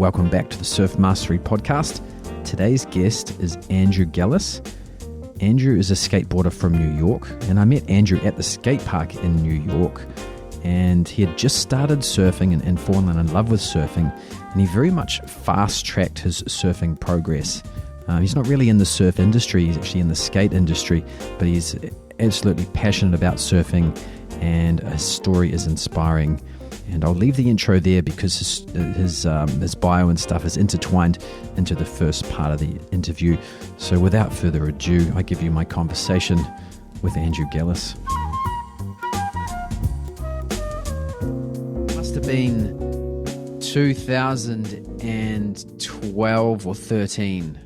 welcome back to the Surf Mastery Podcast. Today's guest is Andrew Gillis. Andrew is a skateboarder from New York, and I met Andrew at the skate park in New York, and he had just started surfing and fallen in love with surfing, and he very much fast-tracked his surfing progress. He's not really in the surf industry, he's actually in the skate industry, but he's absolutely passionate about surfing, and his story is inspiring. And I'll leave the intro there because his bio and stuff is intertwined into the first part of the interview. So without further ado, I give you my conversation with Andrew Gillis. Must have been 2012 or 13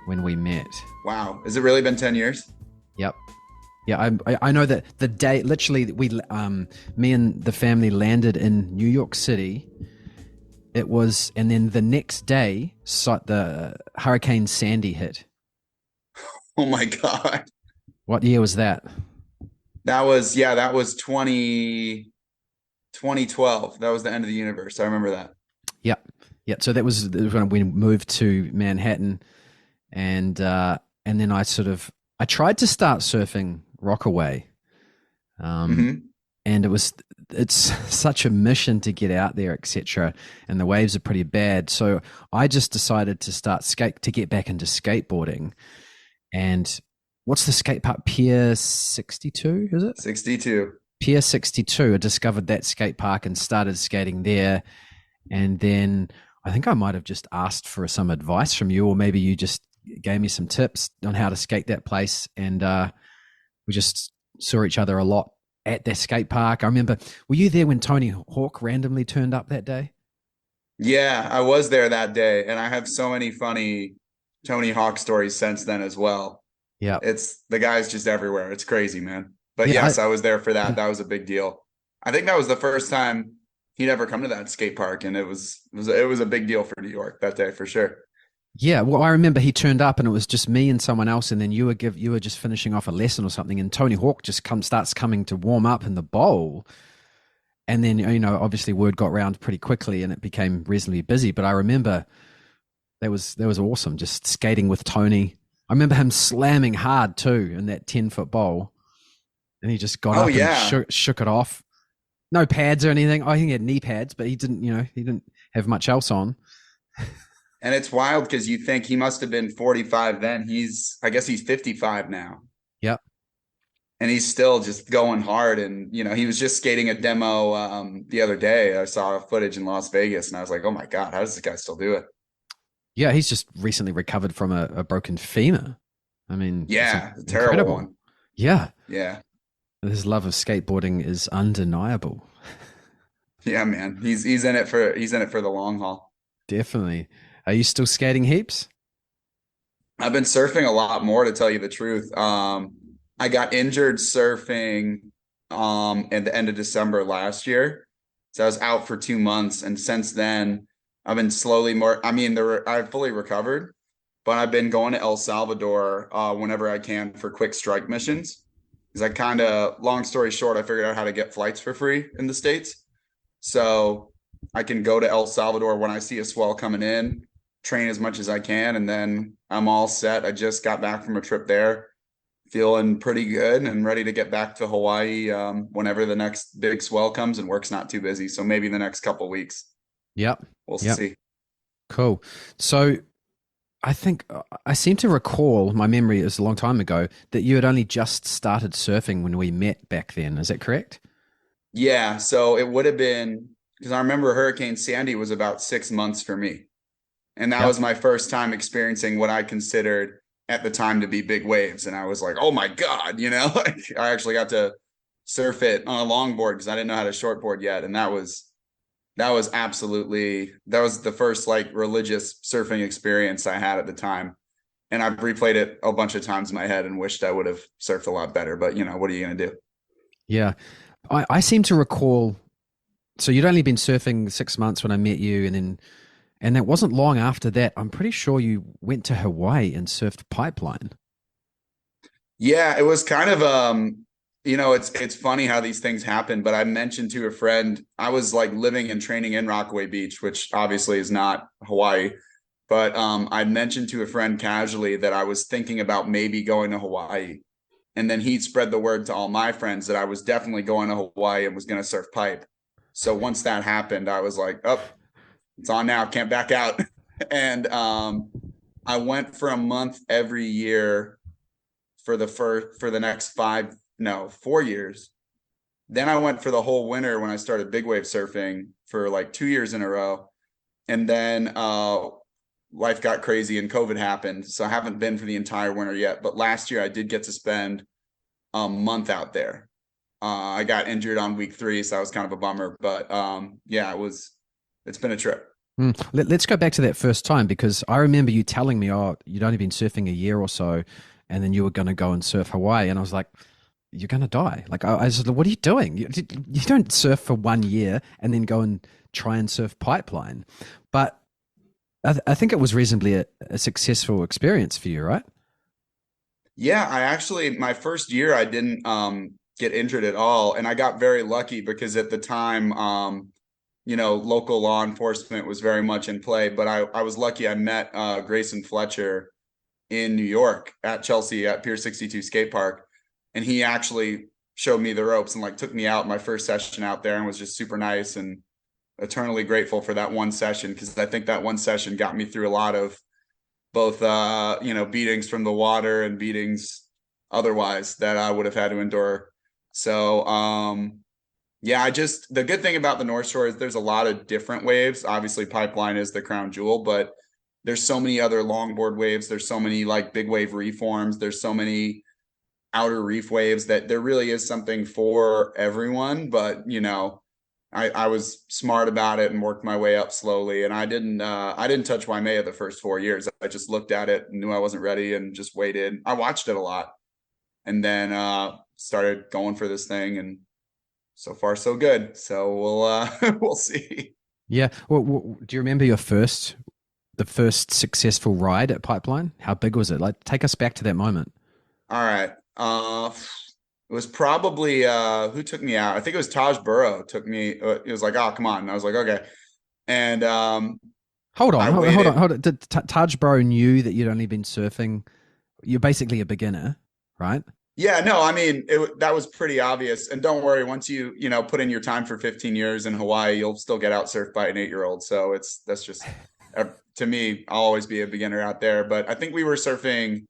when we met. Wow. Has it really been 10 years? Yep. Yeah, I know that the day, literally, me and the family landed in New York City. It was, and then the next day, the Hurricane Sandy hit. Oh my God. What year was that? That was 2012. That was the end of the universe. I remember that. Yep. Yeah. So that was when we moved to Manhattan, and then I tried to start surfing Rockaway, and it's such a mission to get out there, etc. And the waves are pretty bad, so I just decided to get back into skateboarding. And what's the skate park? Pier 62, is it? 62. Pier 62. I discovered that skate park and started skating there, and then I think I might have just asked for some advice from you, or maybe you just gave me some tips on how to skate that place, and we just saw each other a lot at that skate park. I remember, were you there when Tony Hawk randomly turned up that day? Yeah, I was there that day, and I have so many funny Tony Hawk stories since then as well. Yeah, the guy's just everywhere. It's crazy, man. But yeah, yes, I was there for that. That was a big deal. I think that was the first time he'd ever come to that skate park, and it was a big deal for New York that day for sure. Yeah, well, I remember he turned up and it was just me and someone else, and then you were just finishing off a lesson or something, and Tony Hawk just starts coming to warm up in the bowl, and then obviously word got round pretty quickly and it became reasonably busy. But I remember that was awesome, just skating with Tony. I remember him slamming hard too in that 10-foot bowl, and he just got up and shook it off. No pads or anything. I think he had knee pads, but he didn't have much else on. And it's wild because you think he must have been 45 then. I guess he's 55 now. Yep. And he's still just going hard. And, he was just skating a demo the other day. I saw footage in Las Vegas and I was like, oh my God, how does this guy still do it? Yeah, he's just recently recovered from a broken femur. I mean, yeah, a terrible one. Yeah. Yeah. His love of skateboarding is undeniable. Yeah, man. He's in it for the long haul. Definitely. Are you still skating heaps? I've been surfing a lot more, to tell you the truth. I got injured surfing at the end of December last year. So I was out for 2 months. And since then, I've been slowly I've fully recovered, but I've been going to El Salvador whenever I can for quick strike missions. Because long story short, I figured out how to get flights for free in the States. So I can go to El Salvador when I see a swell coming in, train as much as I can, and then I'm all set. I just got back from a trip there, feeling pretty good and ready to get back to Hawaii whenever the next big swell comes and work's not too busy. So maybe the next couple of weeks. Yep. We'll see. Cool. So I think I seem to recall, my memory is a long time ago, that you had only just started surfing when we met back then. Is that correct? Yeah. So it would have been, because I remember Hurricane Sandy was about 6 months for me. And that was my first time experiencing what I considered at the time to be big waves. And I was like, oh my God, I actually got to surf it on a longboard because I didn't know how to shortboard yet. And that was the first religious surfing experience I had at the time. And I've replayed it a bunch of times in my head and wished I would have surfed a lot better. But, what are you going to do? Yeah. I seem to recall, so you'd only been surfing 6 months when I met you, and it wasn't long after that, I'm pretty sure you went to Hawaii and surfed Pipeline. Yeah, it was kind of It's funny how these things happen, but I mentioned to a friend, I was like living and training in Rockaway Beach, which obviously is not Hawaii. But I mentioned to a friend casually that I was thinking about maybe going to Hawaii. And then he spread the word to all my friends that I was definitely going to Hawaii and was going to surf pipe. So once that happened, I was like, oh, it's on now, can't back out. And I went for a month every year for the next 4 years. Then I went for the whole winter when I started big wave surfing for like 2 years in a row. And then life got crazy and COVID happened. So I haven't been for the entire winter yet. But last year I did get to spend a month out there. I got injured on week 3, so that was kind of a bummer. But yeah, it's been a trip. Let's go back to that first time, because I remember you telling me, oh, you'd only been surfing a year or so, and then you were going to go and surf Hawaii. And I was like, you're going to die. Like, I was like, what are you doing? You don't surf for 1 year and then go and try and surf pipeline. But I think it was reasonably a successful experience for you, right? Yeah, my first year I didn't get injured at all. And I got very lucky because at the time, local law enforcement was very much in play. But I was lucky I met Grayson Fletcher in New York at Chelsea at Pier 62 skate park. And he actually showed me the ropes and like took me out my first session out there and was just super nice, and eternally grateful for that one session, because I think that one session got me through a lot of both beatings from the water and beatings otherwise that I would have had to endure. So yeah, the good thing about the North Shore is there's a lot of different waves. Obviously pipeline is the crown jewel, but there's so many other longboard waves. There's so many like big wave reforms. There's so many outer reef waves that there really is something for everyone. But I was smart about it and worked my way up slowly. And I didn't touch Waimea the first 4 years. I just looked at it, knew I wasn't ready, and just waited. I watched it a lot, and then started going for this thing, and so far so good. So we'll see. Yeah. Well, do you remember the first successful ride at Pipeline? How big was it? Like, take us back to that moment. All right. It was probably who took me out? I think it was Taj Burrow took me. It was like, oh, come on. And I was like, okay. And hold on. Did Taj Burrow knew that you'd only been surfing? You're basically a beginner, right? Yeah, no, I mean, that was pretty obvious. And don't worry, once you put in your time for 15 years in Hawaii, you'll still get out surfed by an 8-year-old. So that's just to me, I'll always be a beginner out there. But I think we were surfing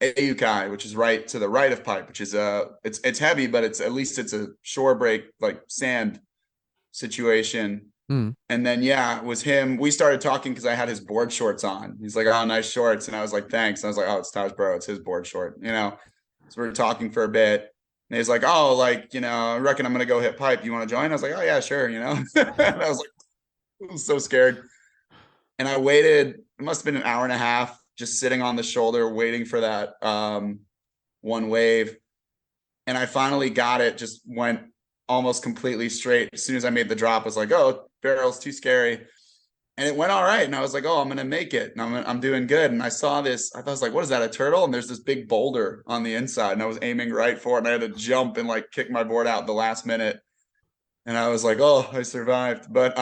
Aukai, which is right to the right of pipe, which is it's heavy, but it's at least it's a shore break, like sand situation. And then it was him. We started talking because I had his board shorts on. He's like, oh, nice shorts. And I was like, thanks. And I was like, oh, it's Taj Burrow, it's his board short, So we were talking for a bit. And he's like, oh, like, I reckon I'm gonna go hit pipe. You want to join? I was like, oh yeah, sure, And I was like, I was so scared. And I waited, it must have been an hour and a half, just sitting on the shoulder, waiting for that one wave. And I finally got it, just went almost completely straight. As soon as I made the drop, I was like, oh, barrel's too scary. And it went all right. And I was like, oh, I'm going to make it. And I'm doing good. And I saw this, I thought, I was like, what is that, a turtle? And there's this big boulder on the inside. And I was aiming right for it. And I had to jump and like kick my board out the last minute. And I was like, oh, I survived. But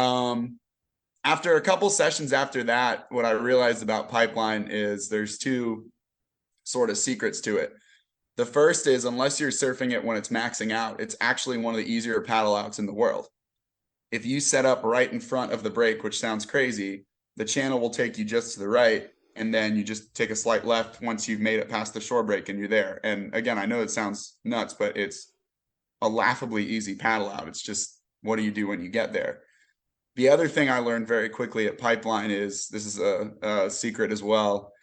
after a couple sessions after that, what I realized about pipeline is there's two sort of secrets to it. The first is, unless you're surfing it when it's maxing out, it's actually one of the easier paddle outs in the world. If you set up right in front of the break, which sounds crazy, the channel will take you just to the right, and then you just take a slight left once you've made it past the shore break and you're there. And again, I know it sounds nuts, but it's a laughably easy paddle out. It's just, what do you do when you get there? The other thing I learned very quickly at Pipeline is, this is a secret as well,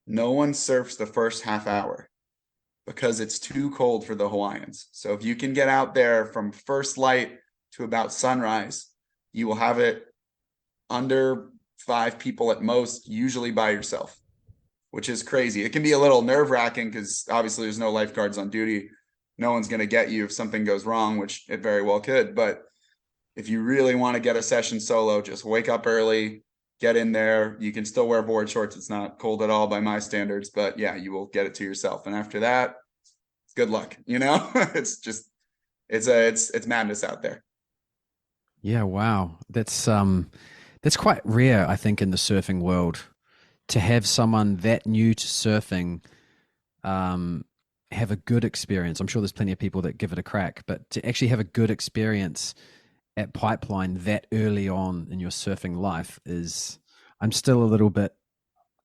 no one surfs the first half hour because it's too cold for the Hawaiians. So if you can get out there from first light to about sunrise, you will have it under 5 people at most, usually by yourself, which is crazy. It can be a little nerve-wracking because obviously there's no lifeguards on duty. No one's going to get you if something goes wrong, which it very well could. But if you really want to get a session solo, just wake up early, get in there. You can still wear board shorts. It's not cold at all by my standards, but yeah, you will get it to yourself. And after that, it's good luck. It's just it's madness out there. Yeah, wow. That's quite rare, I think, in the surfing world to have someone that new to surfing have a good experience. I'm sure there's plenty of people that give it a crack, but to actually have a good experience at Pipeline that early on in your surfing life is, I'm still a little bit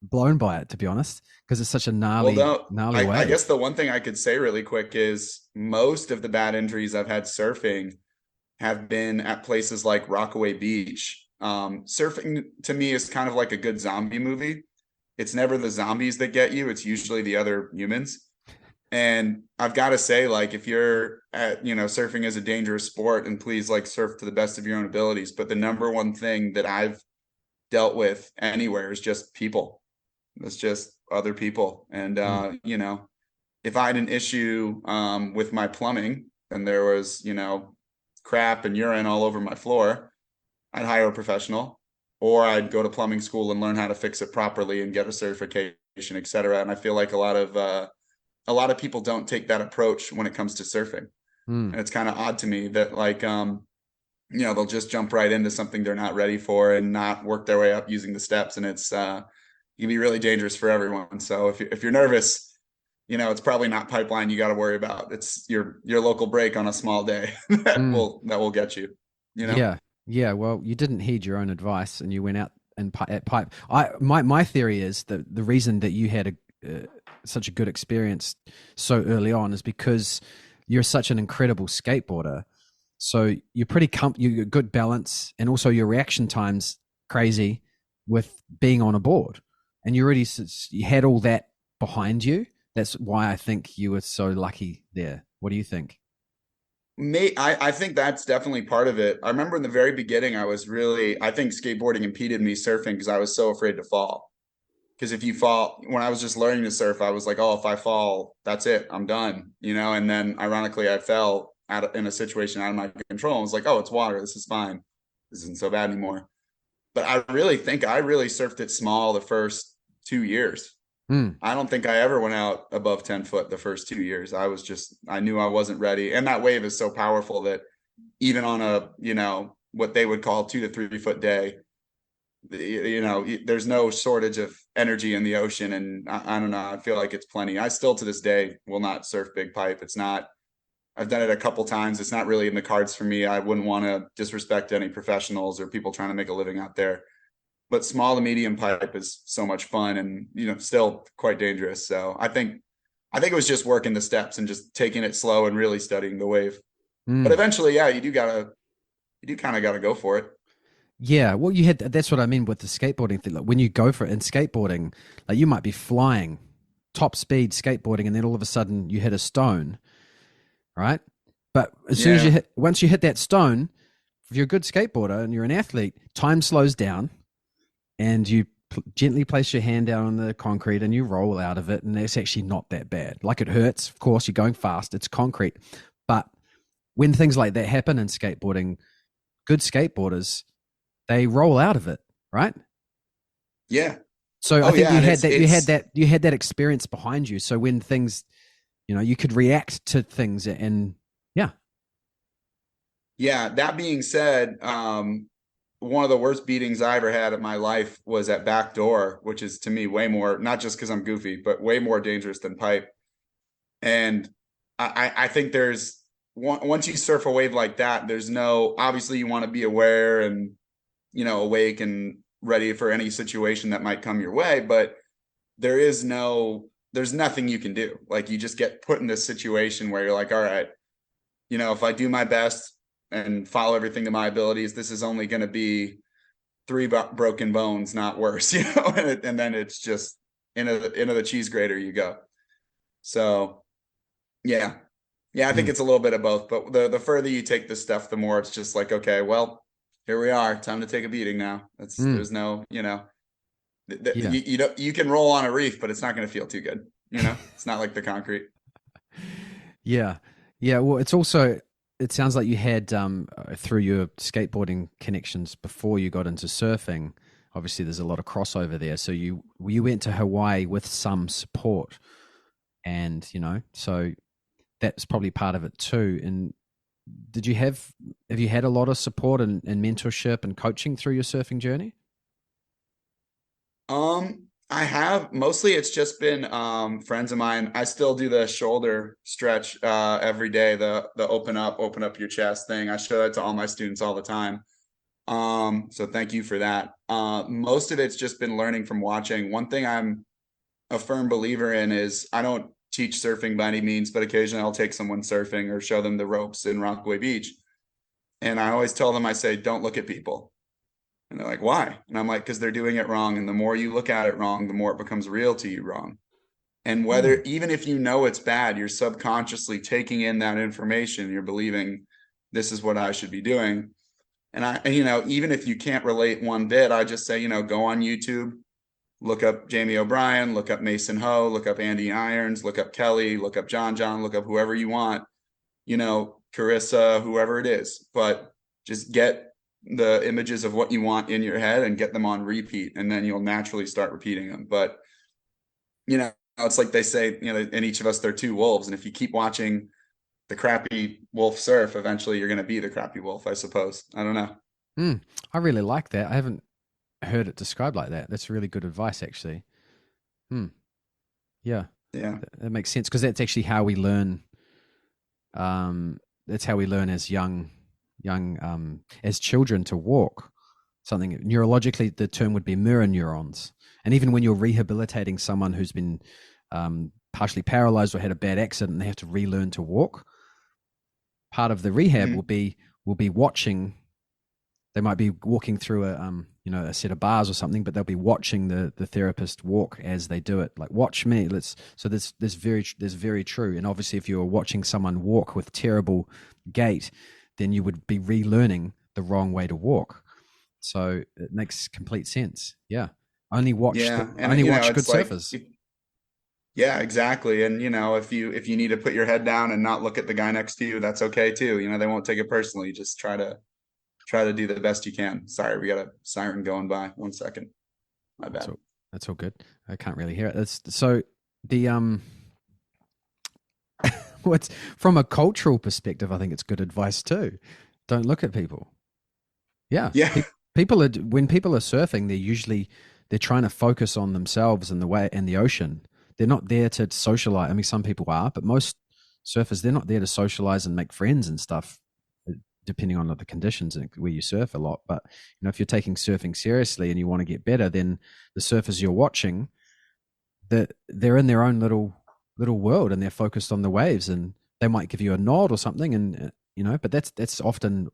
blown by it, to be honest, because it's such a Well, gnarly, no, gnarly I guess wave. the one thing I could say really quick is most of the bad injuries I've had surfing have been at places like Rockaway Beach. Surfing to me is kind of like a good zombie movie. It's never the zombies that get you, it's usually the other humans. And I've got to say, like, if you're surfing is a dangerous sport, and please, like, surf to the best of your own abilities. But the number one thing that I've dealt with anywhere is just people. It's just other people. And, Mm. if I had an issue with my plumbing and there was, crap and urine all over my floor, I'd hire a professional, or I'd go to plumbing school and learn how to fix it properly and get a certification, et cetera. And I feel like a lot of people don't take that approach when it comes to surfing. Mm. And it's kind of odd to me that, like, they'll just jump right into something they're not ready for and not work their way up using the steps. And it's, it can be really dangerous for everyone. So if you're nervous, it's probably not Pipeline you got to worry about. It's your local break on a small day that Mm. will get you. Yeah, yeah. Well, you didn't heed your own advice, and you went out and at pipe. My theory is that the reason that you had such a good experience so early on is because you're such an incredible skateboarder. So you're you got good balance, and also your reaction time's crazy with being on a board, and you had all that behind you. That's why I think you were so lucky there. What do you think? I think that's definitely part of it. I remember in the very beginning, I think skateboarding impeded me surfing because I was so afraid to fall. Because if you fall, when I was just learning to surf, I was like, oh, if I fall, that's it, I'm done, And then ironically, I fell in a situation out of my control. I was like, oh, it's water, this is fine, this isn't so bad anymore. But I really think I really surfed it small the first 2 years. Mm. I don't think I ever went out above 10 foot the first 2 years. I knew I wasn't ready. And that wave is so powerful that even on a, what they would call 2 to 3 foot day, there's no shortage of energy in the ocean. And I don't know, I feel like it's plenty. I still to this day will not surf big pipe. It's not, I've done it a couple times. It's not really in the cards for me. I wouldn't want to disrespect any professionals or people trying to make a living out there. But small to medium pipe is so much fun and, still quite dangerous. So I think it was just working the steps and just taking it slow and really studying the wave. But Mm. eventually, yeah, you do kind of gotta go for it. Yeah, well, that's what I mean with the skateboarding thing. Like when you go for it in skateboarding, like you might be flying top speed skateboarding, and then all of a sudden you hit a stone, right? But as soon as Yeah. once you hit that stone, if you're a good skateboarder and you're an athlete, time slows down, and you gently place your hand down on the concrete and you roll out of it, and it's actually not that bad. Like it hurts, of course, you're going fast, it's concrete. But when things like that happen in skateboarding, good skateboarders, they roll out of it, right? Yeah. So I Oh think yeah. And you had that experience behind you. So when things, you could react to things, and yeah. yeah. That being said, one of the worst beatings I ever had in my life was at backdoor, which is to me way more, not just because I'm goofy, but way more dangerous than pipe. And I think once you surf a wave like that, obviously you want to be aware and, awake and ready for any situation that might come your way. But there's nothing you can do. Like you just get put in this situation where you're like, all right, if I do my best and follow everything to my abilities, this is only going to be three broken bones, not worse, and then it's just into the cheese grater you go. So yeah. I think Mm. it's a little bit of both, but the further you take this stuff, the more it's just like, okay, well, here we are, time to take a beating now. Mm. There's no, Yeah. you can roll on a reef, but it's not going to feel too good. It's not like the concrete. Yeah. Yeah. Well, it sounds like you had, through your skateboarding connections before you got into surfing, obviously there's a lot of crossover there. So you went to Hawaii with some support, and, so that's probably part of it too. And did you have you had a lot of support and mentorship and coaching through your surfing journey? I have mostly it's just been friends of mine. I still do the shoulder stretch every day, the open up your chest thing. I show that to all my students all the time. So thank you for that. Most of it's just been learning from watching. One thing I'm a firm believer in is I don't teach surfing by any means, but occasionally I'll take someone surfing or show them the ropes in Rockaway Beach. And I always tell them, I say, don't look at people. And they're like, why? And I'm like, because they're doing it wrong. And the more you look at it wrong, the more it becomes real to you wrong. And Hmm. whether, even if you know it's bad, you're subconsciously taking in that information. You're believing this is what I should be doing. And even if you can't relate one bit, I just say, go on YouTube, look up Jamie O'Brien, look up Mason Ho, look up Andy Irons, look up Kelly, look up John, look up whoever you want, Carissa, whoever it is. But just get the images of what you want in your head and get them on repeat, and then you'll naturally start repeating them. But it's like they say, in each of us there are two wolves, and if you keep watching the crappy wolf surf, eventually you're going to be the crappy wolf, I suppose. I don't know. Hmm. I really like that. I haven't heard it described like that. That's really good advice, actually. Hmm. Yeah, Yeah. that makes sense because that's actually how we learn. That's how we learn as as children to walk. Something neurologically, the term would be mirror neurons. And even when you're rehabilitating someone who's been partially paralyzed or had a bad accident, and they have to relearn to walk, part of the rehab Mhm. will be watching. They might be walking through a set of bars or something, but they'll be watching the therapist walk as they do it. Like, watch me. Let's. So there's very true. And obviously, if you're watching someone walk with terrible gait, then you would be relearning the wrong way to walk. So it makes complete sense. Yeah. Yeah. And Only watch good it's like, surfers. yeah, exactly. And if you need to put your head down and not look at the guy next to you, that's okay too. They won't take it personally. Just try to do the best you can. Sorry, we got a siren going by. 1 second. My That's bad. all. That's all good. I can't really hear it. It's, so the what's from a cultural perspective, I think it's good advice too. Don't look at people. Yeah, Yeah. people are when people are surfing, they're trying to focus on themselves and the way and the ocean. They're not there to socialize. I mean, some people are, but most surfers they're not there to socialize and make friends and stuff. Depending on the conditions and where you surf a lot, but if you're taking surfing seriously and you want to get better, then the surfers you're watching, that they're in their own little world and they're focused on the waves, and they might give you a nod or something, and but that's often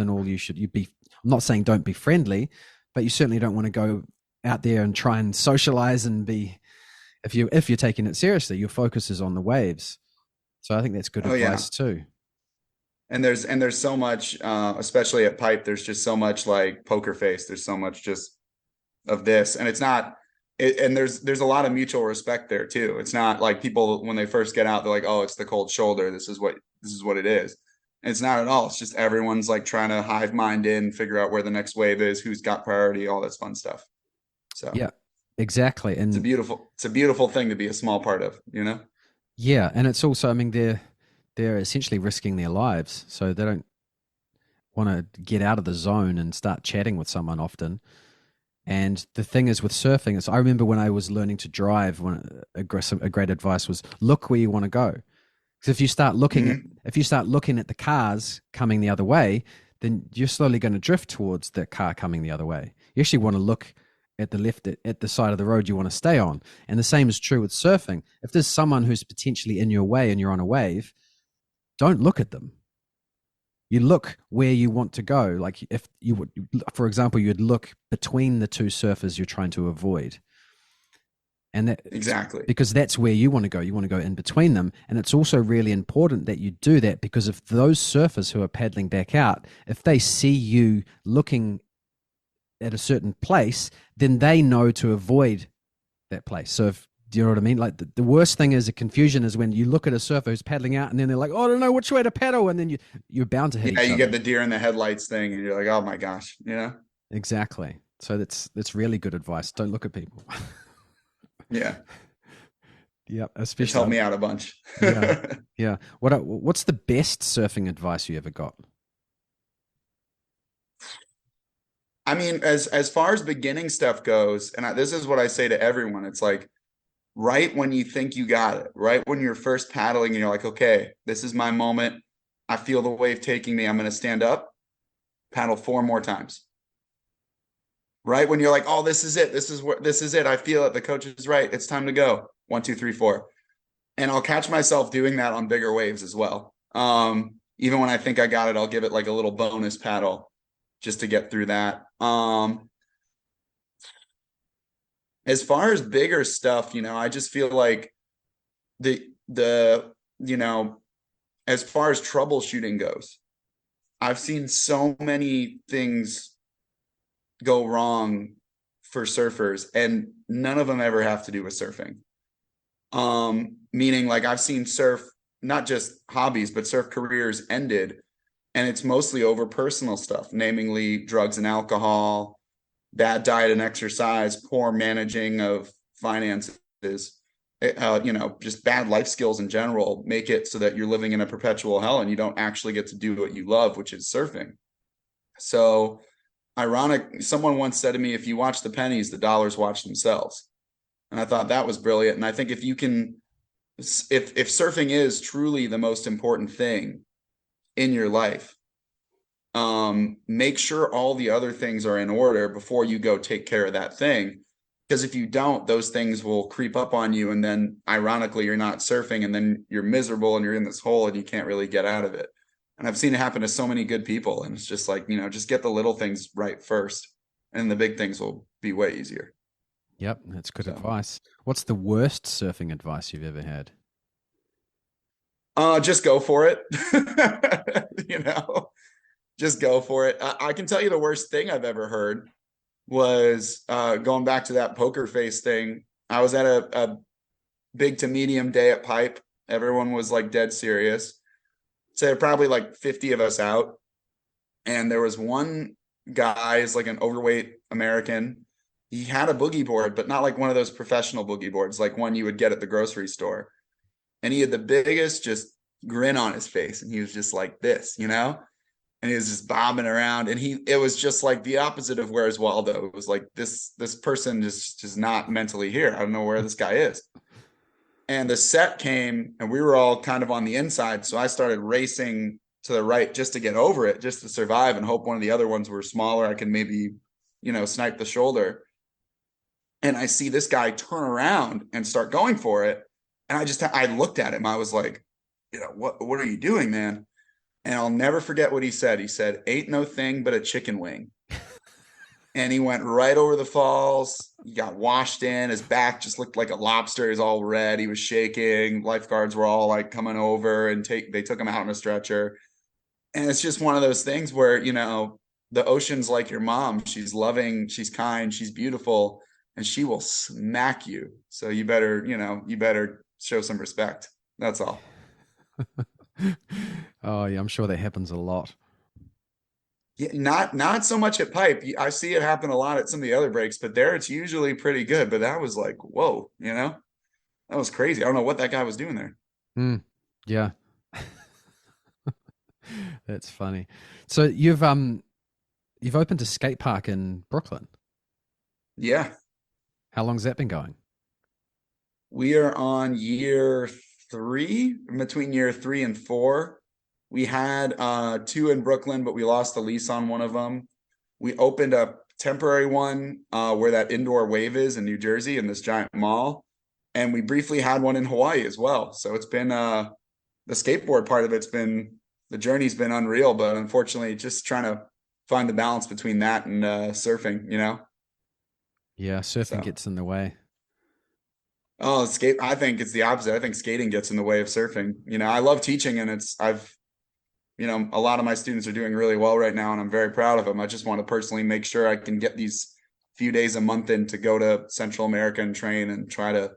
all you'd be. I'm not saying don't be friendly, but you certainly don't want to go out there and try and socialize and be. If you're taking it seriously, your focus is on the waves. So I think that's good Oh yeah. advice too. And there's so much, especially at Pipe. There's just so much like poker face. There's so much just of this, and it's not. And there's a lot of mutual respect there too. It's not like people when they first get out, they're like, oh, it's the cold shoulder. This is what it is. And it's not at all. It's just everyone's like trying to hive mind in, figure out where the next wave is, who's got priority, all this fun stuff. So Yeah, exactly. And it's a beautiful thing to be a small part of. yeah, and it's also, I mean, they're essentially risking their lives, so they don't want to get out of the zone and start chatting with someone often. And the thing is with surfing is, I remember when I was learning to drive, when a great advice was look where you want to go. Because Mhm. if you start looking at the cars coming the other way, then you're slowly going to drift towards the car coming the other way. You actually want to look at the left at the side of the road you want to stay on. And the same is true with surfing. If there's someone who's potentially in your way and you're on a wave, don't look at them. You look where you want to go. Like, if you would, for example, you'd look between the two surfers you're trying to avoid. And that, Exactly. because that's where you want to go. You want to go in between them. And it's also really important that you do that, because if those surfers who are paddling back out, if they see you looking at a certain place, then they know to avoid that place. So if, do you know what I mean? Like, the worst thing is a confusion is when you look at a surfer who's paddling out and then they're like, oh, I don't know which way to paddle. And then you're bound to hit Yeah, each you get other. the deer in the headlights thing, and you're like, oh my gosh. Exactly. So that's really good advice. Don't look at people. Yeah. Yeah, It's especially. helped me out a bunch. Yeah, yeah. What's the best surfing advice you ever got? I mean, as far as beginning stuff goes, and this is what I say to everyone, it's like right when you think you got it, right when you're first paddling and you're like, okay, this is my moment. I feel the wave taking me. I'm going to stand up, paddle four more times. Right when you're like, oh, this is it. This is it. I feel it. The coach is right. It's time to go. One, two, three, four. And I'll catch myself doing that on bigger waves as well. Even when I think I got it, I'll give it like a little bonus paddle just to get through that. As far as bigger stuff, I just feel like the as far as troubleshooting goes, I've seen so many things go wrong for surfers, and none of them ever have to do with surfing. Meaning like I've seen surf, not just hobbies, but surf careers ended, and it's mostly over personal stuff, namely drugs and alcohol, bad diet and exercise, poor managing of finances, just bad life skills in general make it so that you're living in a perpetual hell and you don't actually get to do what you love, which is surfing. So ironic, someone once said to me, if you watch the pennies, the dollars watch themselves. And I thought that was brilliant. And I think if you can, if surfing is truly the most important thing in your life, make sure all the other things are in order before you go take care of that thing. Because if you don't, those things will creep up on you. And then ironically, you're not surfing and then you're miserable and you're in this hole and you can't really get out of it. And I've seen it happen to so many good people. And it's just like, just get the little things right first. And the big things will be way easier. Yep, that's good advice. What's the worst surfing advice you've ever had? Just go for it. Just go for it. I can tell you the worst thing I've ever heard was going back to that poker face thing. I was at a big to medium day at Pipe. Everyone was like dead serious. So there were probably like 50 of us out. And there was one guy, is like an overweight American. He had a boogie board, but not like one of those professional boogie boards, like one you would get at the grocery store. And he had the biggest just grin on his face. And he was just like this, and he was just bobbing around. And it was just like the opposite of Where's Waldo. It was like this person just not mentally here. I don't know where this guy is. And the set came and we were all kind of on the inside. So I started racing to the right just to get over it, just to survive and hope one of the other ones were smaller. I can maybe, snipe the shoulder. And I see this guy turn around and start going for it. And I looked at him. I was like, what are you doing, man? And I'll never forget what he said. He said, ain't no thing but a chicken wing. And he went right over the falls. He got washed in. His back just looked like a lobster. He was all red. He was shaking. Lifeguards were all like coming over and they took him out on a stretcher. And it's just one of those things where, the ocean's like your mom. She's loving, she's kind, she's beautiful, and she will smack you. So you better show some respect. That's all. Oh, yeah, I'm sure that happens a lot. Yeah, not so much at Pipe. I see it happen a lot at some of the other breaks, but there it's usually pretty good. But that was like, whoa, that was crazy. I don't know what that guy was doing there. Yeah. That's funny. So you've opened a skate park in Brooklyn. Yeah. How long's that been going? We are on year 3, between year 3 and 4. We had 2 in Brooklyn, but we lost the lease on one of them. We opened a temporary one where that indoor wave is in New Jersey in this giant mall. And we briefly had one in Hawaii as well. So it's been the skateboard part of the journey's been unreal, but unfortunately just trying to find the balance between that and surfing, Yeah, surfing gets in the way. Oh, I think it's the opposite. I think skating gets in the way of surfing. I love teaching and a lot of my students are doing really well right now and I'm very proud of them. I just want to personally make sure I can get these few days a month in to go to Central America and train and try to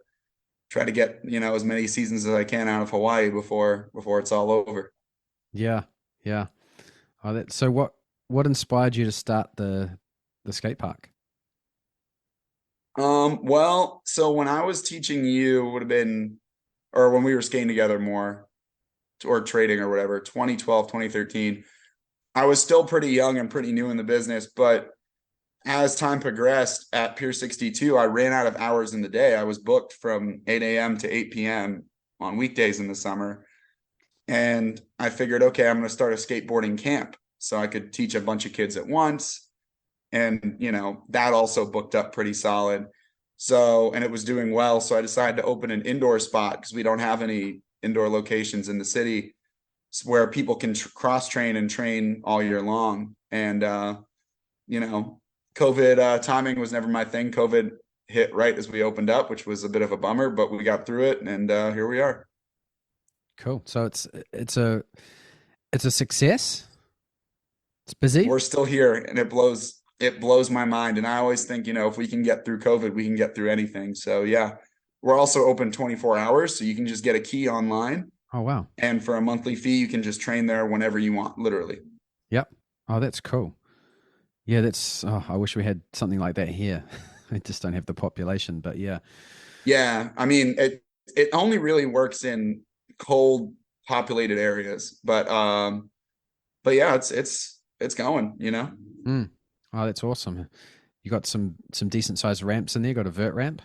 get, as many seasons as I can out of Hawaii before it's all over. Yeah. Yeah. Oh, so what inspired you to start the skate park? Well, so when I was teaching you, it would have been or when we were skating together more or trading or whatever, 2012, 2013, I was still pretty young and pretty new in the business. But as time progressed at Pier 62, I ran out of hours in the day. I was booked from 8 a.m. to 8 p.m. on weekdays in the summer. And I figured, okay, I'm going to start a skateboarding camp so I could teach a bunch of kids at once. And, that also booked up pretty solid. So, and it was doing well. So I decided to open an indoor spot because we don't have any indoor locations in the city where people can cross train and train all year long. And, COVID timing was never my thing. COVID hit right as we opened up, which was a bit of a bummer, but we got through it, and here we are. Cool. So it's a success. It's busy. We're still here, and it blows my mind. And I always think, if we can get through COVID, we can get through anything. So yeah, we're also open 24 hours, so you can just get a key online. Oh wow! And for a monthly fee, you can just train there whenever you want, literally. Yep. Oh, that's cool. Yeah, I wish we had something like that here. I just don't have the population, but yeah. Yeah, I mean, it only really works in cold populated areas, but yeah, it's going, Oh, that's awesome. You got some decent sized ramps in there. Got a vert ramp?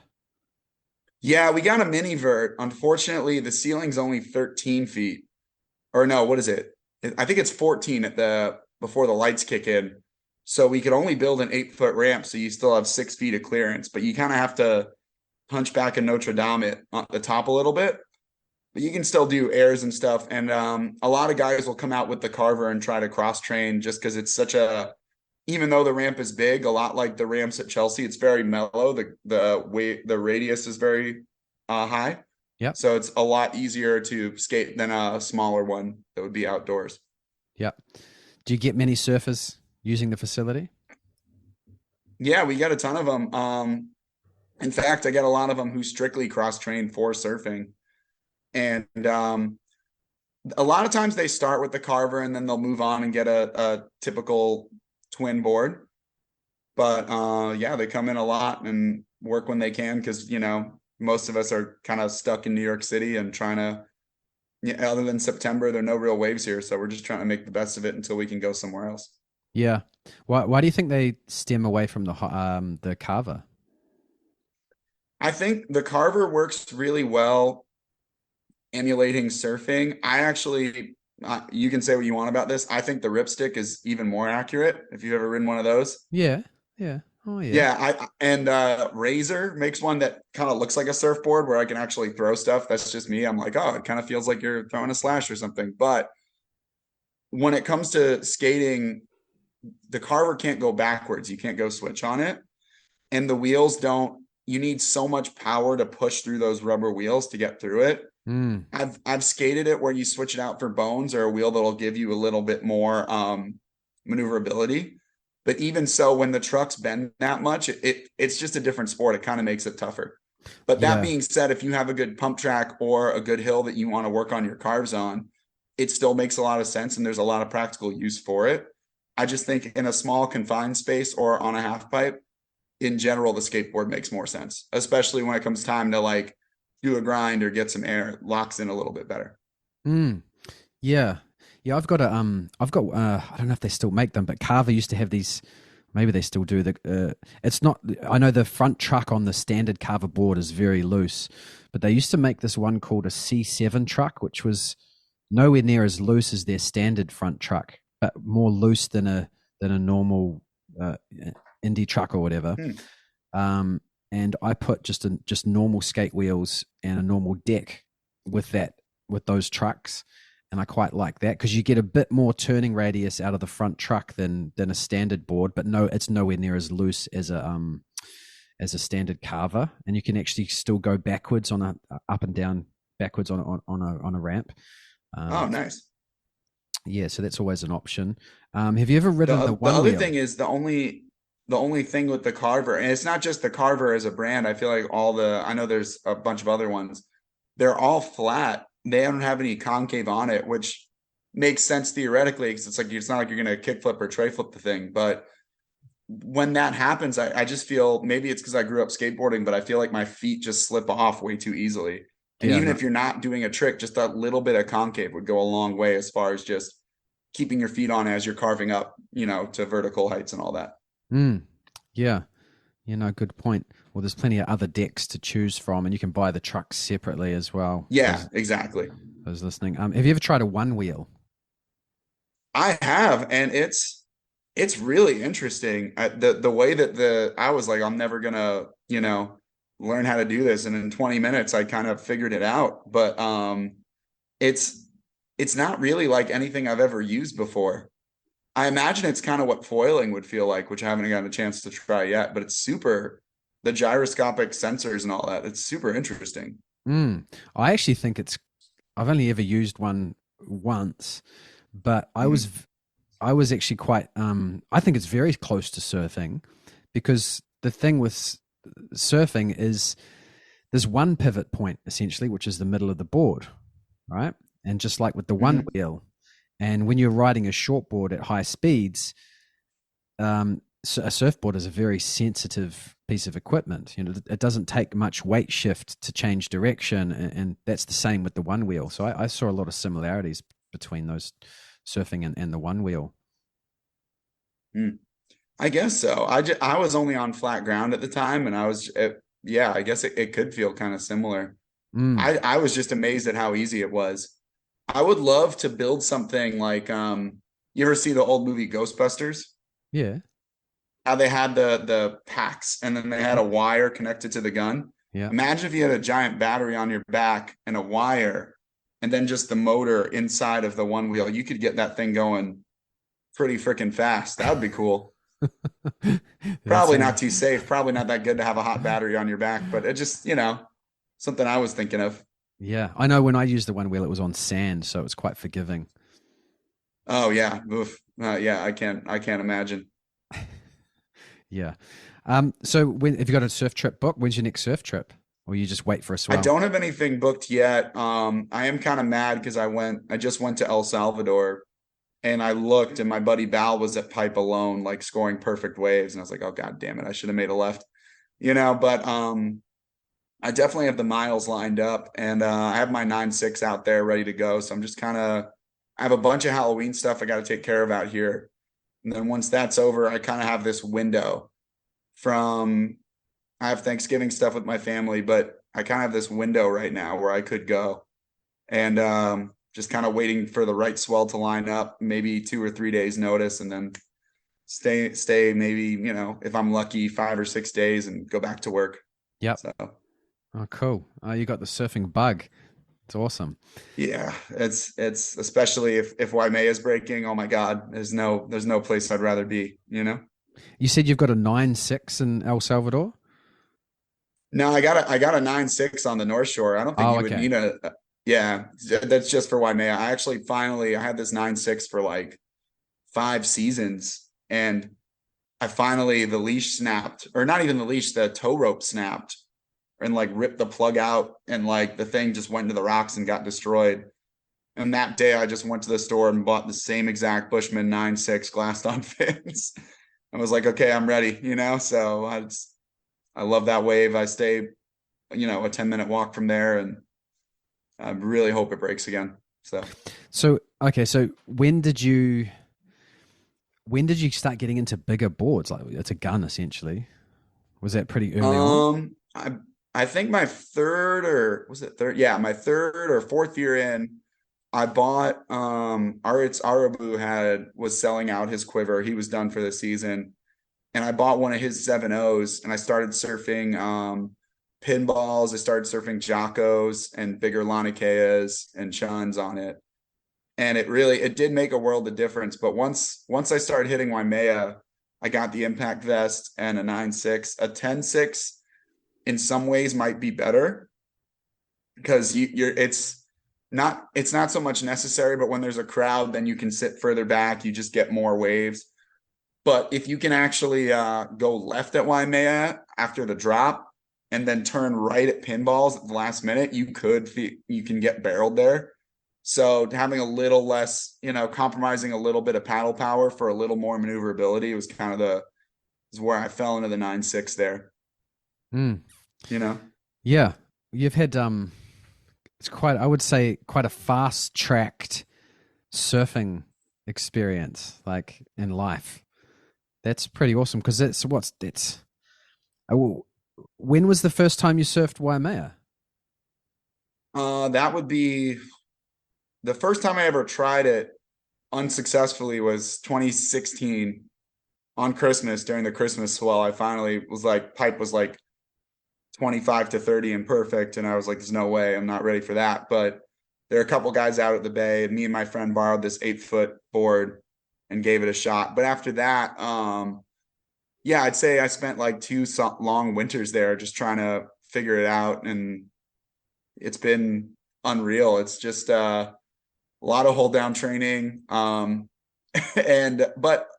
Yeah, we got a mini vert. Unfortunately, the ceiling's only 13 feet. Or no, what is it? I think it's 14 before the lights kick in. So we could only build an 8-foot ramp, so you still have 6 feet of clearance, but you kind of have to hunchback a Notre Dame at the top a little bit. But you can still do airs and stuff. And a lot of guys will come out with the carver and try to cross train just because it's even though the ramp is big, a lot like the ramps at Chelsea, it's very mellow. The radius is very high. Yeah. So it's a lot easier to skate than a smaller one that would be outdoors. Yeah. Do you get many surfers using the facility? Yeah, we got a ton of them. In fact, I got a lot of them who strictly cross train for surfing. And a lot of times they start with the carver and then they'll move on and get a typical twin board. But yeah, they come in a lot and work when they can because, most of us are kind of stuck in New York City and trying to, other than September, there are no real waves here. So we're just trying to make the best of it until we can go somewhere else. Yeah. Why do you think they stem away from the carver? I think the carver works really well emulating surfing. I actually, you can say what you want about this. I think the ripstick is even more accurate. If you've ever ridden one of those. Yeah. Yeah. Oh yeah. Yeah. Razor makes one that kind of looks like a surfboard where I can actually throw stuff. That's just me. I'm like, oh, it kind of feels like you're throwing a slash or something. But when it comes to skating, the carver can't go backwards. You can't go switch on it. And the wheels you need so much power to push through those rubber wheels to get through it. I've skated it where you switch it out for bones or a wheel that'll give you a little bit more maneuverability. But even so, when the trucks bend that much, it's just a different sport. It kind of makes it tougher. But that being said, if you have a good pump track or a good hill that you want to work on your carves on, it still makes a lot of sense and there's a lot of practical use for it. I just think in a small confined space or on a half pipe, in general, the skateboard makes more sense, especially when it comes time to do a grind or get some air. It locks in a little bit better. Yeah. Yeah, I've got I don't know if they still make them, but Carver used to have these, maybe they still do. It's not, I know the front truck on the standard Carver board is very loose, but they used to make this one called a C7 truck, which was nowhere near as loose as their standard front truck, but more loose than a normal indie truck or whatever. And I put just normal skate wheels and a normal deck with those trucks. And I quite like that because you get a bit more turning radius out of the front truck than a standard board, but no, it's nowhere near as loose as a standard carver, and you can actually still go backwards on up and down backwards on a ramp. Oh, nice. Yeah, so that's always an option. Have you ever ridden the one other wheel? thing is the only thing with the carver, and it's not just the carver as a brand. I feel like I know there's a bunch of other ones. They're all flat. They don't have any concave on it, which makes sense theoretically because it's not like you're going to kickflip or tray flip the thing. But when that happens, I just feel, maybe it's because I grew up skateboarding, but I feel like my feet just slip off way too easily. And Yeah, even no. if you're not doing a trick, just a little bit of concave would go a long way as far as just keeping your feet on as you're carving up, to vertical heights and all that. Mm, yeah. Good point. Well, there's plenty of other decks to choose from, and you can buy the trucks separately as well. Yeah, exactly. Those listening. Have you ever tried a one wheel? I have, and it's really interesting. The way that I was like, I'm never gonna, learn how to do this, and in 20 minutes, I kind of figured it out. But it's it's not really like anything I've ever used before. I imagine it's kind of what foiling would feel like, which I haven't gotten a chance to try yet. But it's super, the gyroscopic sensors and all that. It's super interesting. Mm. I actually think I've only ever used one once, but Mhm. I was actually quite, I think it's very close to surfing because the thing with surfing is there's one pivot point essentially, which is the middle of the board, right? And just like with the one Mhm. wheel, and when you're riding a shortboard at high speeds, a surfboard is a very sensitive piece of equipment. It doesn't take much weight shift to change direction, and that's the same with the one wheel. So I saw a lot of similarities between those surfing and the one wheel. Mm. I guess so. I was only on flat ground at the time, and yeah, I guess it could feel kind of similar. Mm, I was just amazed at how easy it was. I would love to build something like you ever see the old movie Ghostbusters? yeah, How they had the packs and then they had yeah, a wire connected to the gun. yeah. Imagine if you had a giant battery on your back and a wire and then just the motor inside of the one wheel. You could get that thing going pretty freaking fast. That would be cool. That Probably not sounds. too safe, probably not that good to have a hot battery on your back, but it just, something I was thinking of. Yeah, I know. When I used the one wheel, it was on sand, so it was quite forgiving. Oh yeah. Oof. Yeah, I can't imagine. Yeah. So when have you got a surf trip booked? When's your next surf trip? Or you just wait for a I swell? don't have anything booked yet. I am kind of mad because I just went to El Salvador and I looked and my buddy Bal was at Pipe Alone, like scoring perfect waves. And I was like, oh God damn it, I should have made a left, but I definitely have the miles lined up and I have my 9.6 out there ready to go. So I'm just I have a bunch of Halloween stuff I got to take care of out here. And then once that's over, I kind of have this window from I have Thanksgiving stuff with my family, but I kind of have this window right now where I could go and just kind of waiting for the right swell to line up, maybe 2 or 3 days notice, and then stay maybe, if I'm lucky, 5 or 6 days and go back to work. Yep. So Oh, cool. Oh, you got the surfing bug. It's awesome. yeah, it's especially if Waimea is breaking. Oh my God, there's no place I'd rather be. You said you've got a 9.6 in El Salvador? No, I got a 9.6 on the North Shore. I don't think Oh, you would okay. need a yeah, that's just for Waimea. I actually finally I had this 9.6 for like 5 seasons and I finally the leash snapped, or not even the leash, the tow rope snapped and like ripped the plug out and like the thing just went into the rocks and got destroyed. And that day I just went to the store and bought the same exact Bushman 9.6 glassed on fins. I was like, okay, I'm ready. So I love that wave. I stay, a 10-minute walk from there and I really hope it breaks again. So So, okay, so when did you start getting into bigger boards? Like it's a gun essentially. Was that pretty early on? I think my third, or was it third? Yeah, my third or fourth year in, I bought Aritz Arabu was selling out his quiver. He was done for the season. And I bought one of his 7.0s and I started surfing pinballs. I started surfing Jocos and bigger Lanikeas and Chuns on it. And it did make a world of difference. But once I started hitting Waimea, I got the impact vest and a 9.6. A 10.6 in some ways might be better because it's not so much necessary, but when there's a crowd, then you can sit further back. You just get more waves. But if you can actually go left at Waimea after the drop and then turn right at pinballs at the last minute, you can get barreled there. So having a little less, compromising a little bit of paddle power for a little more maneuverability was kind of is where I fell into the 9.6 there. Mm. You know, Yeah. You've had it's quite, I would say, quite a fast tracked surfing experience, like in life. That's pretty awesome because that's. Oh, when was the first time you surfed Waimea? That would be the first time I ever tried it unsuccessfully was 2016 on Christmas during the Christmas swell. I finally was like, pipe was like 25 to 30 and perfect. And I was like, there's no way, I'm not ready for that. But there are a couple guys out at the bay. Me and my friend borrowed this 8-foot board and gave it a shot. But after that, yeah, I'd say I spent like long winters there just trying to figure it out. And it's been unreal. It's just a lot of hold down training. But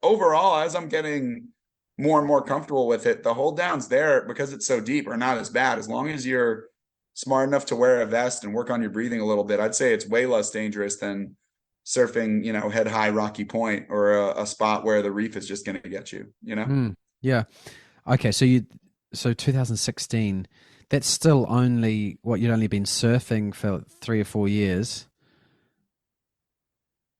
overall, as I'm getting more and more comfortable with it, the hold downs there, because it's so deep, are not as bad. As long as you're smart enough to wear a vest and work on your breathing a little bit, I'd say it's way less dangerous than surfing, head high Rocky Point or a spot where the reef is just going to get you, Yeah. Okay. So 2016, that's still only what you'd only been surfing for 3 or 4 years.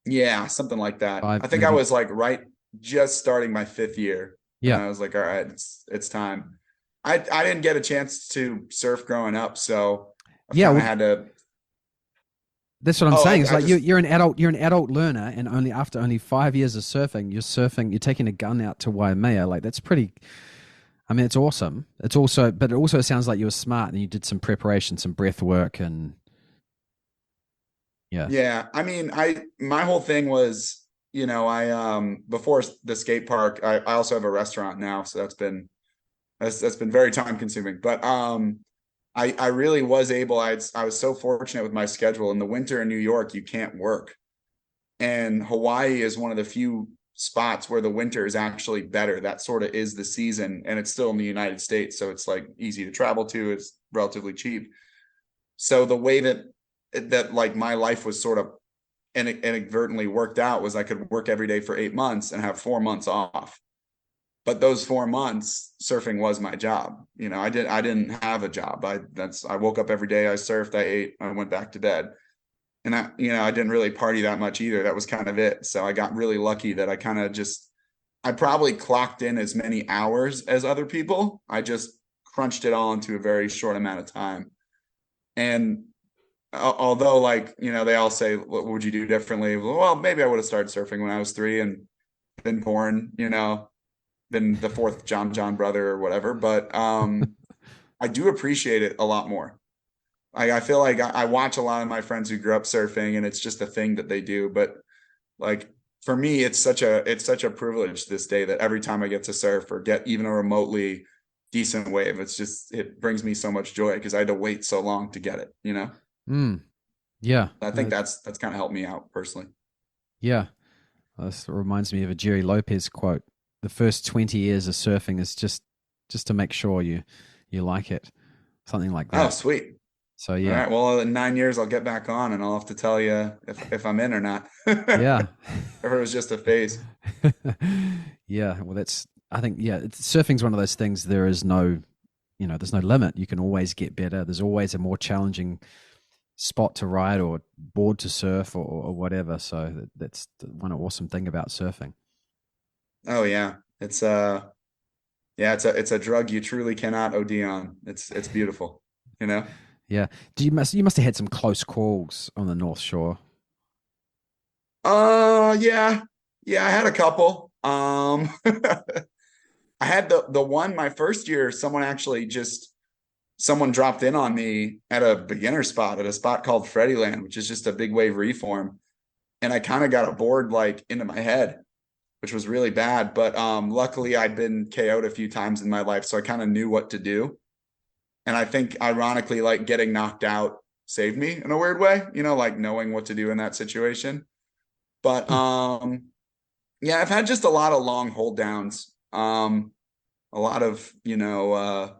Yeah, something like that. Five, I think I maybe. was like just starting my 5th year, and Yeah. I was like, all right, it's time. I didn't get a chance to surf growing up, so I've Yeah. kind of Well, had to. that's what I'm Oh, saying. It's I like just you're an adult learner, and only after only 5 years of surfing, you're taking a gun out to Waimea. Like that's pretty. I mean, it's awesome. But it also sounds like you were smart and you did some preparation, some breath work, and yeah. Yeah, I mean, my whole thing was, I before the skate park, I also have a restaurant now, so that's been very time consuming. But I really was able. I was so fortunate with my schedule. In the winter in New York, you can't work, and Hawaii is one of the few spots where the winter is actually better. That sort of is the season, and it's still in the United States, so it's like easy to travel to. It's relatively cheap. So the way that like my life was sort of and inadvertently worked out was I could work every day for 8 months and have 4 months off. But those 4 months, surfing was my job. I didn't have a job. I woke up every day, I surfed, I ate, I went back to bed. And I didn't really party that much either. That was kind of it. So I got really lucky that I probably clocked in as many hours as other people. I just crunched it all into a very short amount of time. And although, like, they all say, what would you do differently? Well, maybe I would have started surfing when I was 3 and been born, been the fourth John brother or whatever. But I do appreciate it a lot more. I feel like I watch a lot of my friends who grew up surfing and it's just a thing that they do. But like for me, it's such a privilege this day that every time I get to surf or get even a remotely decent wave, it brings me so much joy because I had to wait so long to get it. Mm, yeah. I think that's kind of helped me out personally. Yeah. This reminds me of a Jerry Lopez quote. The first 20 years of surfing is just to make sure you like it. Something like Oh, that. sweet. So All yeah. right. Well, in 9 years, I'll get back on and I'll have to tell you if I'm in or not. Yeah. If it was just a phase. Yeah. Well, I think, yeah, surfing's one of those things. There's no limit. You can always get better. There's always a more challenging spot to ride or board to surf or whatever. So that's the one awesome thing about surfing. Oh yeah. It's a drug you truly cannot OD on. It's beautiful, you know? Yeah. You must have had some close calls on the North Shore. Yeah. Yeah, I had a couple. I had the one my first year, someone dropped in on me at a beginner spot at a spot called Freddy Land, which is just a big wave reform. And I kind of got a board like into my head, which was really bad. But luckily I'd been KO'd a few times in my life, so I kind of knew what to do. And I think ironically, like getting knocked out saved me in a weird way, like knowing what to do in that situation. But Hmm. yeah, I've had just a lot of long hold downs. A lot of, have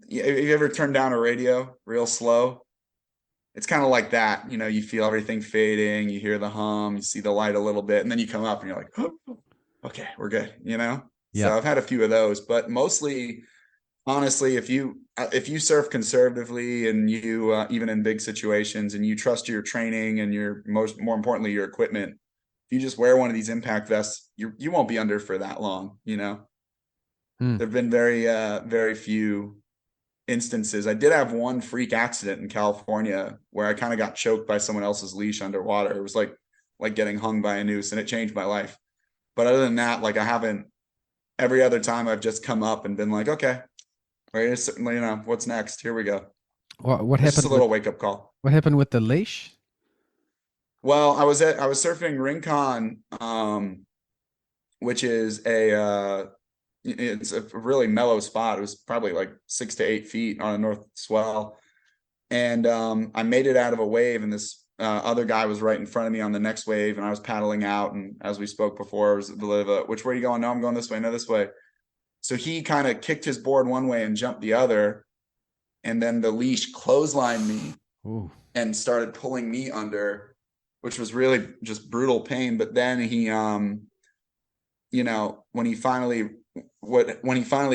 you ever turned down a radio real slow? It's kind of like that. You feel everything fading, you hear the hum, you see the light a little bit, and then you come up and you're like, oh, okay, we're good. So Yeah. I've had a few of those, but mostly honestly, if you surf conservatively and you even in big situations and you trust your training and your more importantly your equipment, if you just wear one of these impact vests, you won't be under for that long. You know, Hmm. there've been very few instances. I did have one freak accident in California where I kind of got choked by someone else's leash underwater. It was like getting hung by a noose, and it changed my life. But other than that, like I haven't. Every other time I've just come up and been like, okay, right, you know, what's next? Here we go. What It's just a happened with little wake up call. the leash? Well, I was surfing Rincon, which is it's a really mellow spot. It was probably like 6 to 8 feet on a north swell, and I made it out of a wave, and this other guy was right in front of me on the next wave, and I was paddling out, and as we spoke before, it was a bit of a, which way are you going? No, I'm going this way. No, this way. So he kind of kicked his board one way and jumped the other, and then the leash clotheslined me Ooh. and started pulling me under, which was really just brutal pain. But then he, you know, when he finally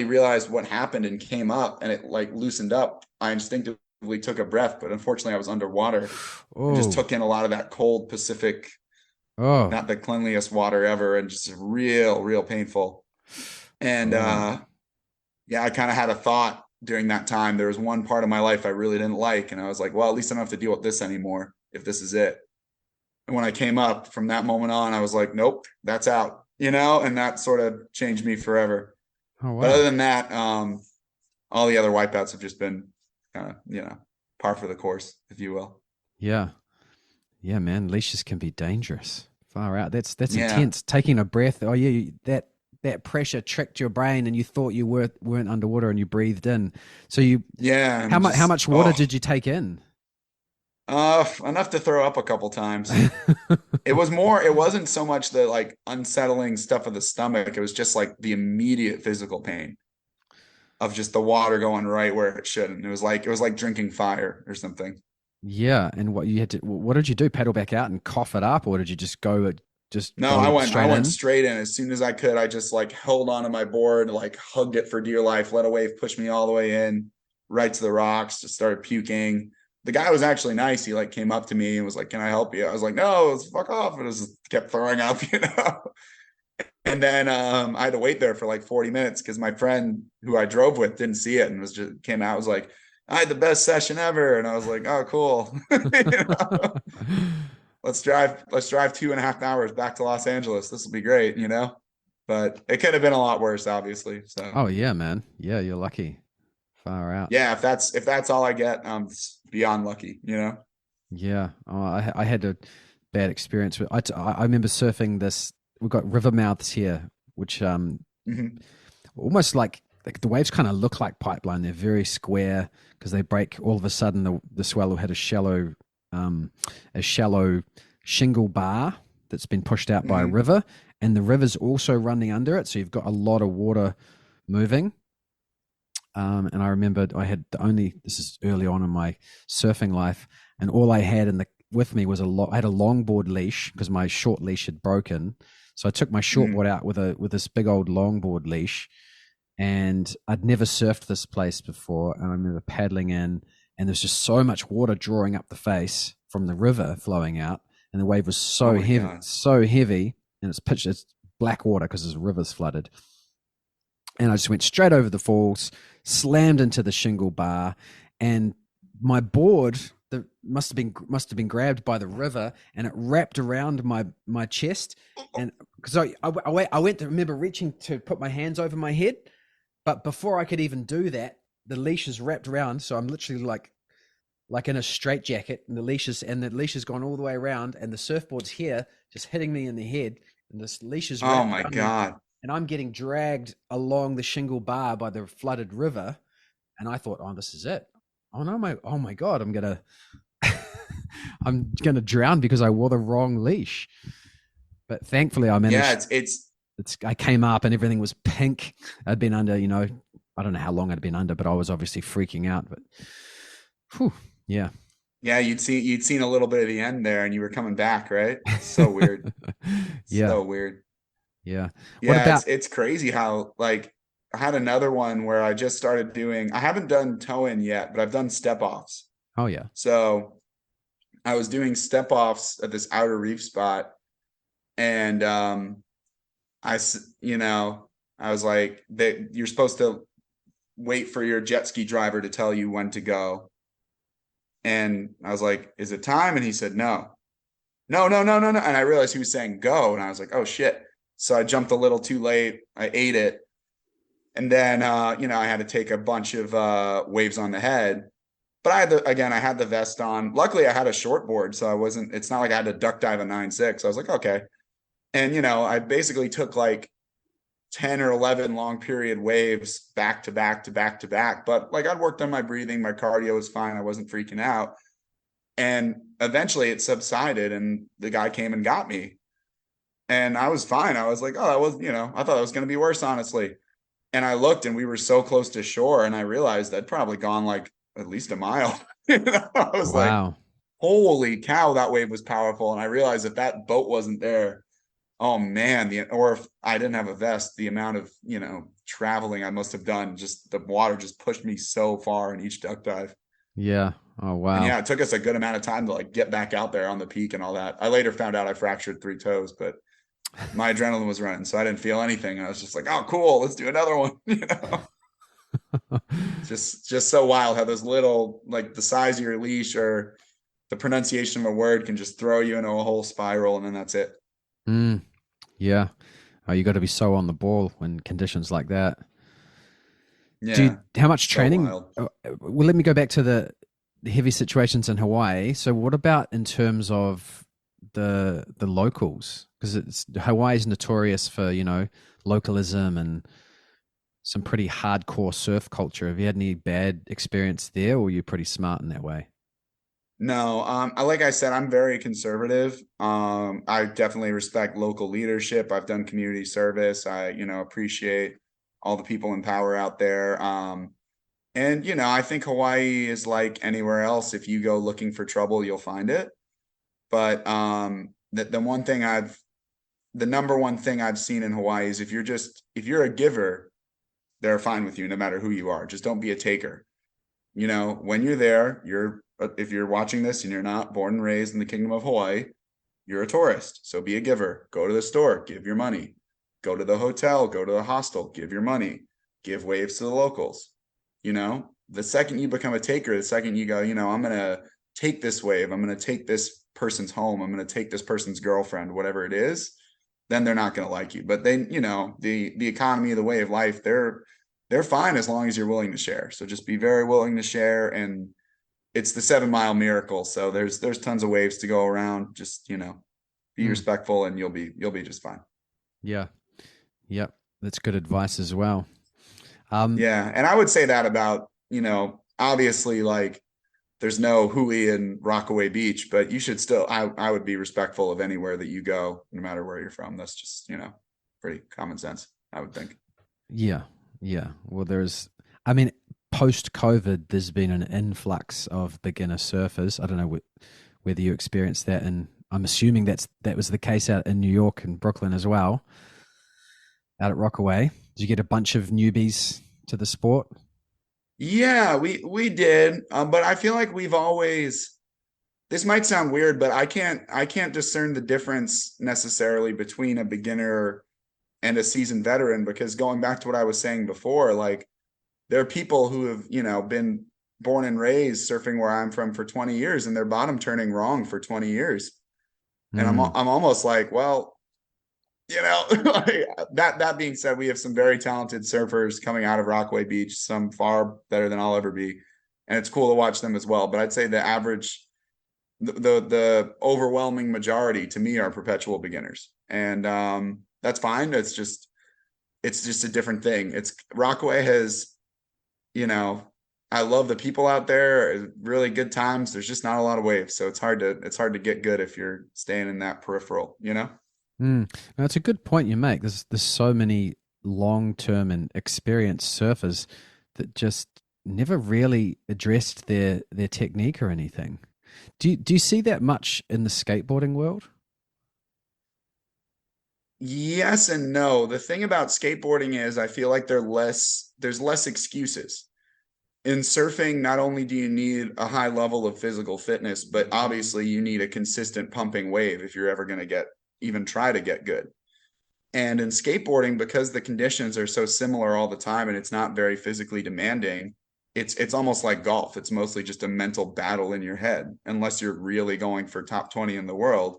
realized what happened and came up and it like loosened up, I instinctively took a breath, but unfortunately I was underwater and just Oh. took in a lot of that cold Pacific, Oh. not the cleanliest water ever, and just real painful. And Oh. yeah, I kind of had a thought during that time. There was one part of my life I really didn't like, and I was like, well, at least I don't have to deal with this anymore if this is it. And when I came up from that moment on, I was like, nope, that's out, you know, and that sort of changed me forever. Oh But other wow. than that, all the other wipeouts have just been kind of, you know, par for the course, if you will. Yeah. Yeah, man. Leashes can be dangerous. Far out. That's Yeah. intense. Taking a breath. Oh yeah, that pressure tricked your brain, and you thought you weren't underwater, and you breathed in. So you, Yeah. how And much just, water did you take in? enough to throw up a couple times. It wasn't so much the like unsettling stuff of the stomach. It was just like the immediate physical pain of just the water going right where it shouldn't. It was like drinking fire or something. Yeah, and what did you do? Paddle back out and cough it up, or did you just No, go I straight went in? straight in as soon as I could. I just like held onto my board, like hugged it for dear life, let a wave push me all the way in, right to the rocks, just started puking. The guy was actually nice. He like came up to me and was like, "Can I help you?" I was like, "No, let's fuck off." And it just kept throwing up, you know. And then I had to wait there for like 40 minutes because my friend who I drove with didn't see it and was just came out, was like, "I had the best session ever." And I was like, "Oh, cool." You know? Let's drive 2.5 hours back to Los Angeles. This will be great, you know. But it could have been a lot worse, obviously. So Oh yeah, man. Yeah, you're lucky. Far out. yeah, if that's all I get, it's beyond lucky, you know. Yeah. Oh, I had a bad experience with. I remember surfing this. We've got river mouths here, which Mm-hmm. almost like the waves kind of look like pipeline. They're very square because they break. All of a sudden, the swell had um, a shallow shingle bar that's been pushed out by a Mm-hmm. river, and the river's also running under it. So you've got a lot of water moving. And I remembered I had this is early on in my surfing life, and all I had with me was I had a longboard leash because my short leash had broken. So I took my Mm-hmm. shortboard out with this big old longboard leash, and I'd never surfed this place before. And I remember paddling in, and there's just so much water drawing up the face from the river flowing out, and the wave was Oh my God. so heavy, and it's black water because the river's flooded. And I just went straight over the falls, slammed into the shingle bar, and my board must have been grabbed by the river, and it wrapped around my chest. And because I went to remember reaching to put my hands over my head, but before I could even do that, the leash is wrapped around, so I'm literally like in a straitjacket, and the leash has gone all the way around, and the surfboard's here, just hitting me in the head, and this leash is Oh wrapped my around me, God. and I'm getting dragged along the shingle bar by the flooded river. And I thought, oh, this is it. Oh my God, I'm gonna drown because I wore the wrong leash. But thankfully, I Yeah, managed. it's I came up and everything was pink. I'd been under, I don't know how long I'd been under, but I was obviously freaking out. But, whew, yeah, yeah, you'd seen a little bit of the end there and you were coming back, right? So weird. yeah, So weird. yeah. What Yeah, about? it's crazy how like I had another one where I just started doing, I haven't done toe in yet, but I've done step offs. Oh yeah. So I was doing step offs at this outer reef spot, and you know, I was like, that you're supposed to wait for your jet ski driver to tell you when to go. And I was like, is it time? And he said, no, no, no, no, no, no. And I realized he was saying go. And I was like, oh shit. So I jumped a little too late. I ate it. And then, you know, I had to take a bunch of waves on the head. But I had the vest on. Luckily, I had a short board. So it's not like I had to duck dive a 9.6. I was like, okay. And, you know, I basically took like 10 or 11 long period waves back to back to back to back. But like I'd worked on my breathing, my cardio was fine. I wasn't freaking out. And eventually it subsided and the guy came and got me. And I was fine. I was like, oh, that was, you know, I thought it was going to be worse, honestly. And I looked and we were so close to shore and I realized I'd probably gone like at least a mile. You know? I was Wow. like, holy cow, that wave was powerful. And I realized if that boat wasn't there, oh man, or if I didn't have a vest, the amount of, you know, traveling I must have done, just the water just pushed me so far in each duck dive. Yeah. Oh And wow. yeah, it took us a good amount of time to like get back out there on the peak and all that. I later found out I fractured 3 toes, but my adrenaline was running, so I didn't feel anything. And I was just like, oh, cool, let's do another one. You know, just so wild how those little, like the size of your leash or the pronunciation of a word can just throw you into a whole spiral, and then that's it. Mm, yeah. Oh, you got to be so on the ball when conditions like that. Yeah, How much so training? wild. Well, let me go back to the heavy situations in Hawaii. So, what about in terms of the locals? Because it's Hawaii is notorious for, you know, localism and some pretty hardcore surf culture. Have you had any bad experience there, or are you pretty smart in that way? No, like I said, I'm very conservative. I definitely respect local leadership. I've done community service. I, you know, appreciate all the people in power out there. And you know, I think Hawaii is like anywhere else. If you go looking for trouble, you'll find it. But the number one thing I've seen in Hawaii is if you're a giver, they're fine with you no matter who you are. Just don't be a taker. You know, when you're there, if you're watching this and you're not born and raised in the Kingdom of Hawaii, you're a tourist. So be a giver. Go to the store, give your money. Go to the hotel, go to the hostel, give your money. Give waves to the locals. You know, the second you become a taker, the second you go, you know, I'm going to take this wave, I'm going to take this person's home, I'm going to take this person's girlfriend, whatever it is, then they're not going to like you. But they, you know, the economy, the way of life, they're fine as long as you're willing to share. So just be very willing to share. And it's the 7 mile miracle. So there's tons of waves to go around. Just, you know, be Mm, respectful and you'll be just fine. yeah. Yep. That's good advice as well. Um, Yeah. And I would say that about, you know, obviously like there's no Hui in Rockaway Beach, but you should still, I would be respectful of anywhere that you go, no matter where you're from. That's just, you know, pretty common sense, I would think. yeah. Yeah. Well, I mean, post COVID, there's been an influx of beginner surfers. I don't know whether you experienced that, and I'm assuming that was the case out in New York and Brooklyn as well, out at Rockaway. Did you get a bunch of newbies to the sport? Yeah, we did. But I feel like we've always, this might sound weird, but I can't discern the difference necessarily between a beginner and a seasoned veteran, because going back to what I was saying before, like there are people who have, you know, been born and raised surfing where I'm from for 20 years and they're bottom turning wrong for 20 years. And Mm, I'm almost like, well, you know, like that being said, we have some very talented surfers coming out of Rockaway Beach, some far better than I'll ever be. And it's cool to watch them as well. But I'd say the average, the overwhelming majority to me are perpetual beginners. And that's fine. It's just a different thing. It's Rockaway has, you know, I love the people out there, really good times. There's just not a lot of waves. So it's hard to get good if you're staying in that peripheral, you know? mm. Now, it's a good point you make. There's so many long term and experienced surfers that just never really addressed their technique or anything. Do you see that much in the skateboarding world? Yes and no. The thing about skateboarding is I feel like there's less excuses. In surfing, not only do you need a high level of physical fitness, but obviously you need a consistent pumping wave if you're ever going to even try to get good. And in skateboarding, because the conditions are so similar all the time and it's not very physically demanding, it's almost like golf. It's mostly just a mental battle in your head. Unless you're really going for top 20 in the world,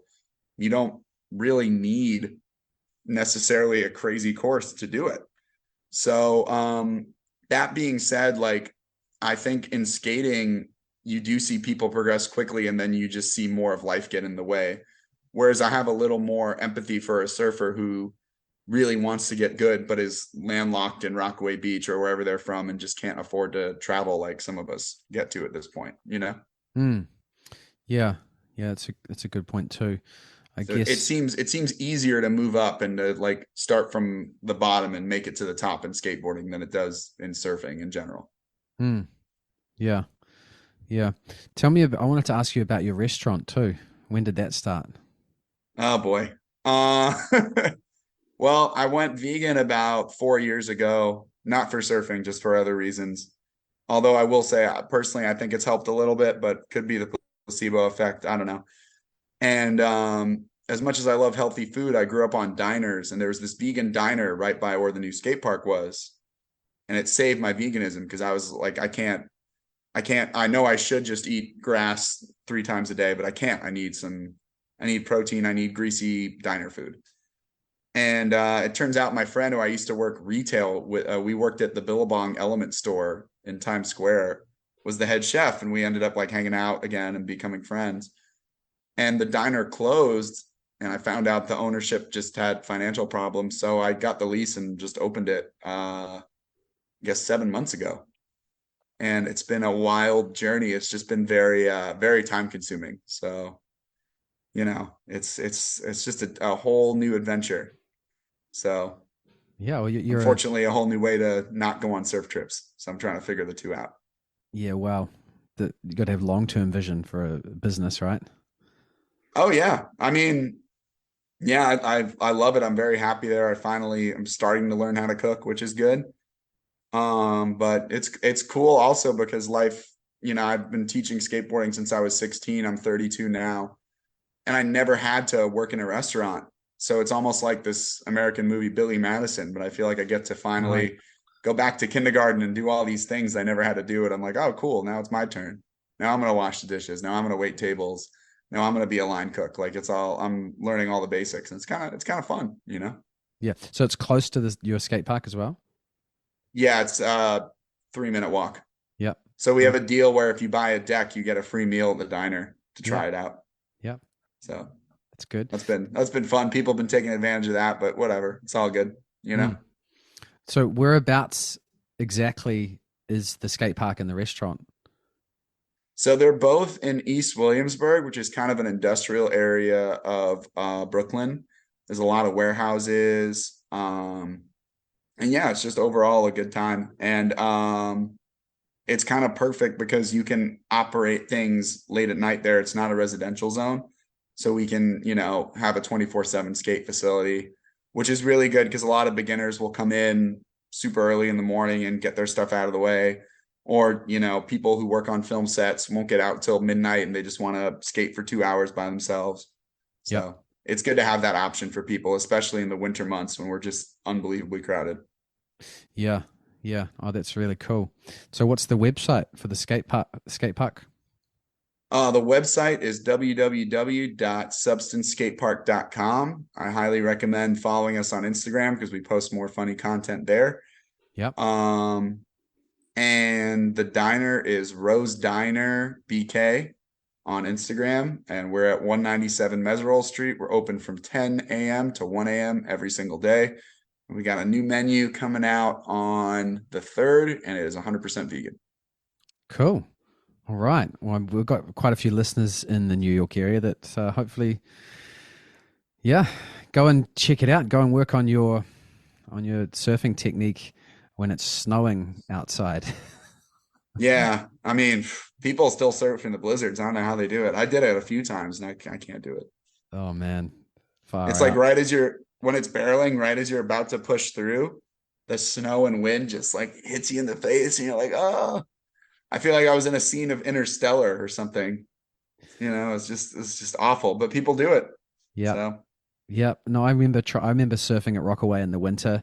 you don't really need necessarily a crazy course to do it. So that being said, like I think in skating, you do see people progress quickly and then you just see more of life get in the way. Whereas I have a little more empathy for a surfer who really wants to get good, but is landlocked in Rockaway Beach or wherever they're from and just can't afford to travel like some of us get to at this point, you know? Mm, yeah, yeah, it's a good point too. I So it guess. seems it seems easier to move up and to like start from the bottom and make it to the top in skateboarding than it does in surfing in general. Mm, yeah, yeah. Tell me about, I wanted to ask you about your restaurant too. When did that start? Oh boy. Uh well, I went vegan about 4 years ago, not for surfing, just for other reasons. Although I will say, personally, I think it's helped a little bit, but could be the placebo effect. I don't know. And as much as I love healthy food, I grew up on diners, and there was this vegan diner right by where the new skate park was, and it saved my veganism because I was like, I can't. I know I should just eat grass 3 times a day, but I can't. I need protein. I need greasy diner food. And it turns out my friend who I used to work retail with, we worked at the Billabong Element store in Times Square, was the head chef, and we ended up like hanging out again and becoming friends. And the diner closed, and I found out the ownership just had financial problems, so I got the lease and just opened it. I guess 7 months ago, and it's been a wild journey. It's just been very time consuming. So it's just a whole new adventure. So Yeah, well, you're a unfortunately, a whole new way to not go on surf trips. So I'm trying to figure the two out. yeah. Wow, you got to have long term vision for a business, right? Oh yeah, I mean, yeah, I love it. I'm very happy there. I'm starting to learn how to cook, which is good. But it's cool also because life, I've been teaching skateboarding since I was 16. I'm 32 now, and I never had to work in a restaurant. So it's almost like this American movie Billy Madison, but I feel like I get to Right. finally go back to kindergarten and do all these things I never had to do it. I'm like, oh, cool. Now it's my turn. Now I'm gonna wash the dishes. Now I'm gonna wait tables. Now I'm gonna be a line cook. Like I'm learning all the basics, and it's kind of fun, you know? Yeah. So it's close to your skate park as well. Yeah, it's a 3 minute walk. Yep. So we have Nice. a deal where if you buy a deck, you get a free meal at the diner to Yep. try it out. Yep. So That's good. that's been fun. People have been taking advantage of that, but whatever. It's all good, you know? Mm. So whereabouts exactly is the skate park and the restaurant? So they're both in East Williamsburg, which is kind of an industrial area of Brooklyn. There's a lot of warehouses. And yeah, it's just overall a good time. And it's kind of perfect because you can operate things late at night there. It's not a residential zone. So we can, have a 24/7 skate facility, which is really good because a lot of beginners will come in super early in the morning and get their stuff out of the way. Or, people who work on film sets won't get out till midnight and they just want to skate for 2 hours by themselves. Yep. So it's good to have that option for people, especially in the winter months when we're just unbelievably crowded. Yeah. Yeah. Oh, that's really cool. So what's the website for the skate park? Skate park? The website is www.substanceskatepark.com. I highly recommend following us on Instagram because we post more funny content there. Yep. Um, and the diner is Rose Diner BK on Instagram, and we're at 197 Meserole Street. We're open from 10 a.m. to 1 a.m. every single day. We got a new menu coming out on the 3rd, and it is 100% vegan. Cool. All right. Well, we've got quite a few listeners in the New York area that hopefully, yeah, go and check it out. Go and work on your surfing technique when it's snowing outside. Yeah, I mean, people still surf in the blizzards. I don't know how they do it. I did it a few times, and I can't do it. Oh man, far It's like out. when it's barreling right as you're about to push through, the snow and wind just like hits you in the face and you're like, oh, I feel like I was in a scene of Interstellar or something. It's just awful, but people do it. Yep. So Yep. No, I remember surfing at Rockaway in the winter,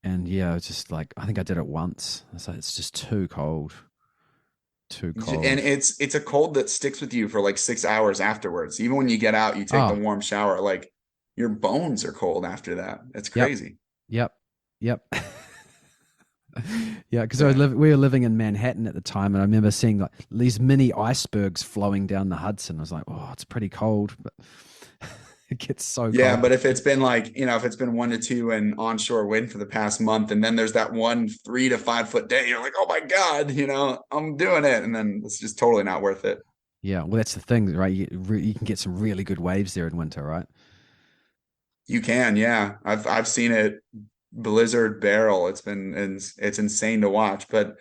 and yeah, it's just like I think I did it once. It's just too cold. Too and cold. it's a cold that sticks with you for like 6 hours afterwards. Even when you get out, you take the Oh, warm shower, like your bones are cold after that. It's yep. crazy. Yep. Yep. Yeah, because Yeah. we were living in Manhattan at the time, and I remember seeing like these mini icebergs flowing down the Hudson. I was like, oh, it's pretty cold, but it gets so Yeah, cold. but if it's been like, if it's been 1 to 2 and onshore wind for the past month, and then there's that one 3 to 5 foot day, you're like, oh my God, I'm doing it. And then it's just totally not worth it. Yeah, well, that's the thing, right? You can get some really good waves there in winter, right? You can, yeah. I've seen it blizzard barrel. It's insane to watch, but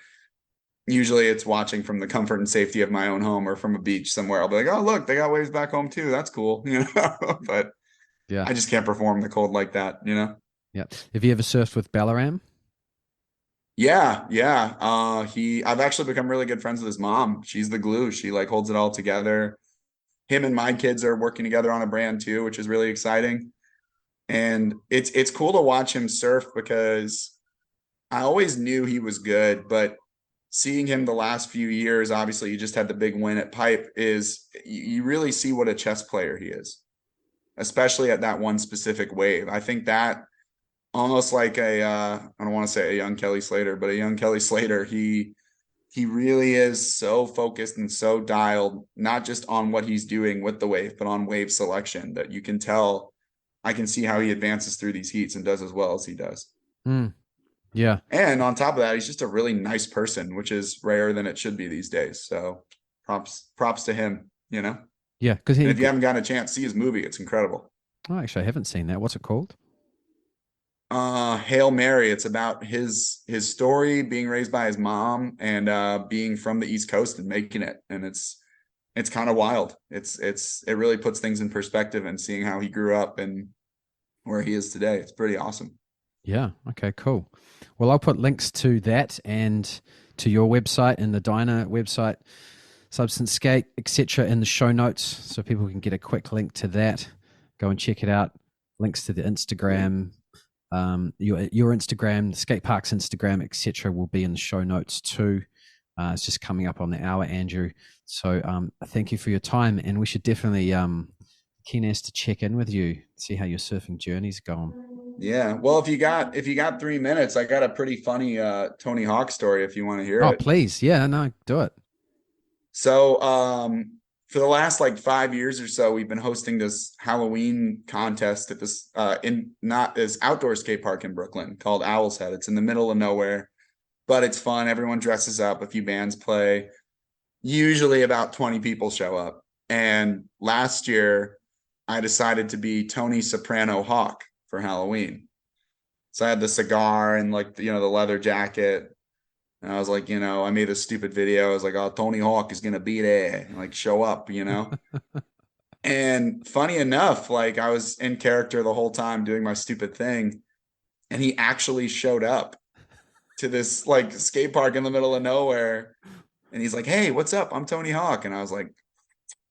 usually it's watching from the comfort and safety of my own home or from a beach somewhere. I'll be like, oh, look, they got waves back home too. That's cool, but Yeah, I just can't perform the cold like that. yeah. Have you ever surfed with Ballaram? Yeah, yeah. I've actually become really good friends with his mom. She's the glue. She like holds it all together. Him and my kids are working together on a brand too, which is really exciting. And it's cool to watch him surf because I always knew he was good, but seeing him the last few years, obviously you just had the big win at Pipe, is you really see what a chess player he is, especially at that one specific wave. I think that almost like I don't want to say a young Kelly Slater, but a young Kelly Slater, he really is so focused and so dialed, not just on what he's doing with the wave, but on wave selection, that you can tell. I can see how he advances through these heats and does as well as he does. Mm, yeah, And on top of that, he's just a really nice person, which is rare than it should be these days. So props to him. yeah. Because And if you haven't gotten a chance to see his movie, it's incredible. oh, actually, I haven't seen that. What's it called? Hail Mary. It's about his story, being raised by his mom and being from the East Coast and making it. And it's kind of wild. It really puts things in perspective, and seeing how he grew up and where he is today. It's pretty awesome. Yeah. Okay. Cool. Well, I'll put links to that and to your website and the Diner website, Substance Skate, etc., in the show notes, so people can get a quick link to that. Go and check it out. Links to the Instagram, your Instagram, the skate park's Instagram, etc., will be in the show notes too. It's just coming up on the hour, Andrew. So thank you for your time, and we should definitely keen as to check in with you, see how your surfing journey's going. Yeah. Well, if you got 3 minutes, I got a pretty funny Tony Hawk story if you want to hear Oh, it. please, yeah, no, do it. So, for the last like 5 years or so, we've been hosting this Halloween contest at this in not this outdoor skate park in Brooklyn called Owl's Head. It's in the middle of nowhere, but it's fun. Everyone dresses up, a few bands play. Usually about 20 people show up. And last year I decided to be Tony Soprano Hawk for Halloween. So I had the cigar and like the leather jacket. And I was like, I made a stupid video. I was like, oh, Tony Hawk is gonna be there, like show up. And funny enough, like I was in character the whole time doing my stupid thing, and he actually showed up to this like skate park in the middle of nowhere. And he's like, hey, what's up? I'm Tony Hawk. And I was like,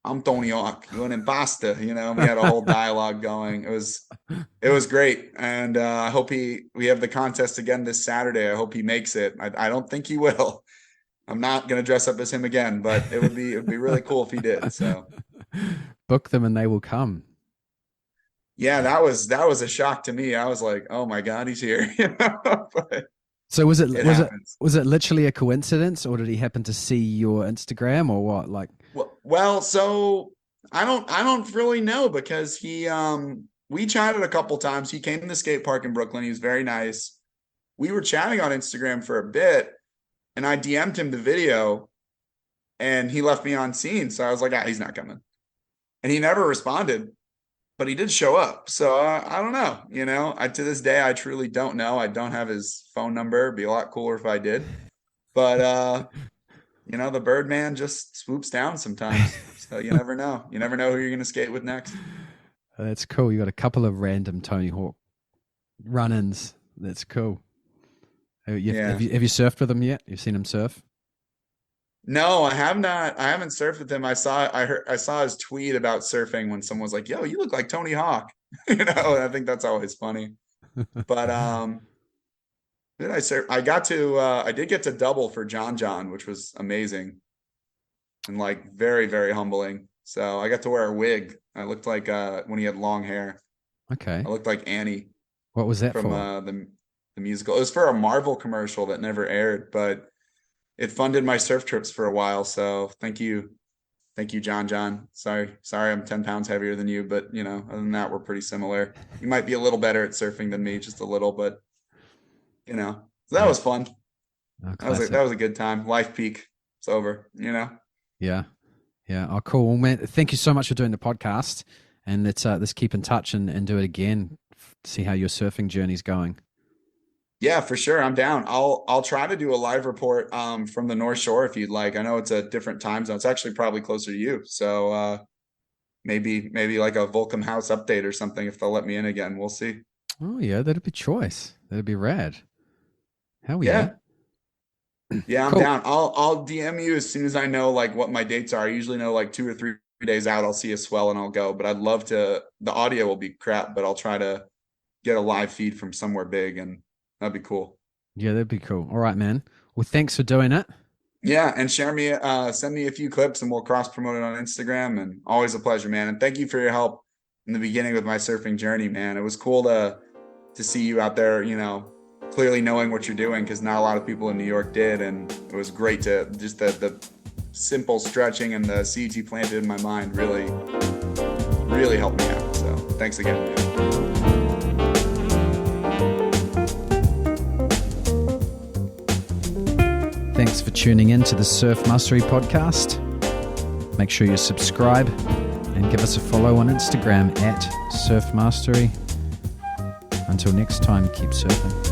I'm Tony Hawk. You're an imposter. We had a whole dialogue going. It was great. And I hope we have the contest again this Saturday. I hope he makes it. I don't think he will. I'm not going to dress up as him again, but it would be really cool if he did. So Book them and they will come. yeah, that was a shock to me. I was like, oh my God, he's here. But So was it it was it happens. was it literally a coincidence, or did he happen to see your Instagram, or what? Like, Well, so I don't really know, because we chatted a couple times. He came to the skate park in Brooklyn. He was very nice. We were chatting on Instagram for a bit, and I DM'd him the video, and he left me on scene. So I was like, he's not coming. And he never responded, but he did show up. So I don't know. To this day, I truly don't know. I don't have his phone number. It'd be a lot cooler if I did. But the Birdman just swoops down sometimes. So you never know. You never know who you're going to skate with next. That's cool. You got a couple of random Tony Hawk run-ins. That's cool. Have you surfed with him yet? You've seen him surf? No, I have not. I haven't surfed with him. I saw his tweet about surfing when someone was like, "Yo, you look like Tony Hawk." I think that's always funny. But did I surf? I did get to double for John, which was amazing and like very, very humbling. So I got to wear a wig. I looked like when he had long hair. Okay. I looked like Annie What was that from for? the musical. It was for a Marvel commercial that never aired, but it funded my surf trips for a while. So thank you, John. Sorry, I'm 10 pounds heavier than you, but other than that, we're pretty similar. You might be a little better at surfing than me, just a little, but so that was fun. Oh, That was a good time. Life peak. It's over. Yeah. Yeah. Oh, cool. Well, man, thank you so much for doing the podcast. And let's keep in touch and do it again. See how your surfing journey's going. Yeah, for sure. I'm down. I'll try to do a live report from the North Shore if you'd like. I know it's a different time zone. It's actually probably closer to you. So maybe like a Volcom House update or something if they'll let me in again. We'll see. Oh yeah, that'd be choice. That'd be rad. Hell Yeah. yeah. Yeah, I'm Cool. down. I'll DM you as soon as I know like what my dates are. I usually know like 2 or 3 days out. I'll see a swell and I'll go. But I'd love to. The audio will be crap, but I'll try to get a live feed from somewhere big, and that'd be cool. Yeah, that'd be cool. All right, man. Well, thanks for doing it. Yeah, and send me a few clips and we'll cross promote it on Instagram. And always a pleasure, man. And thank you for your help in the beginning with my surfing journey, man. It was cool to see you out there, clearly knowing what you're doing because not a lot of people in New York did. And it was great to just the simple stretching and the seeds you planted in my mind really, really helped me out. So thanks again, man. Thanks for tuning in to the Surf Mastery podcast. Make sure you subscribe and give us a follow on Instagram at Surf Mastery. Until next time, keep surfing.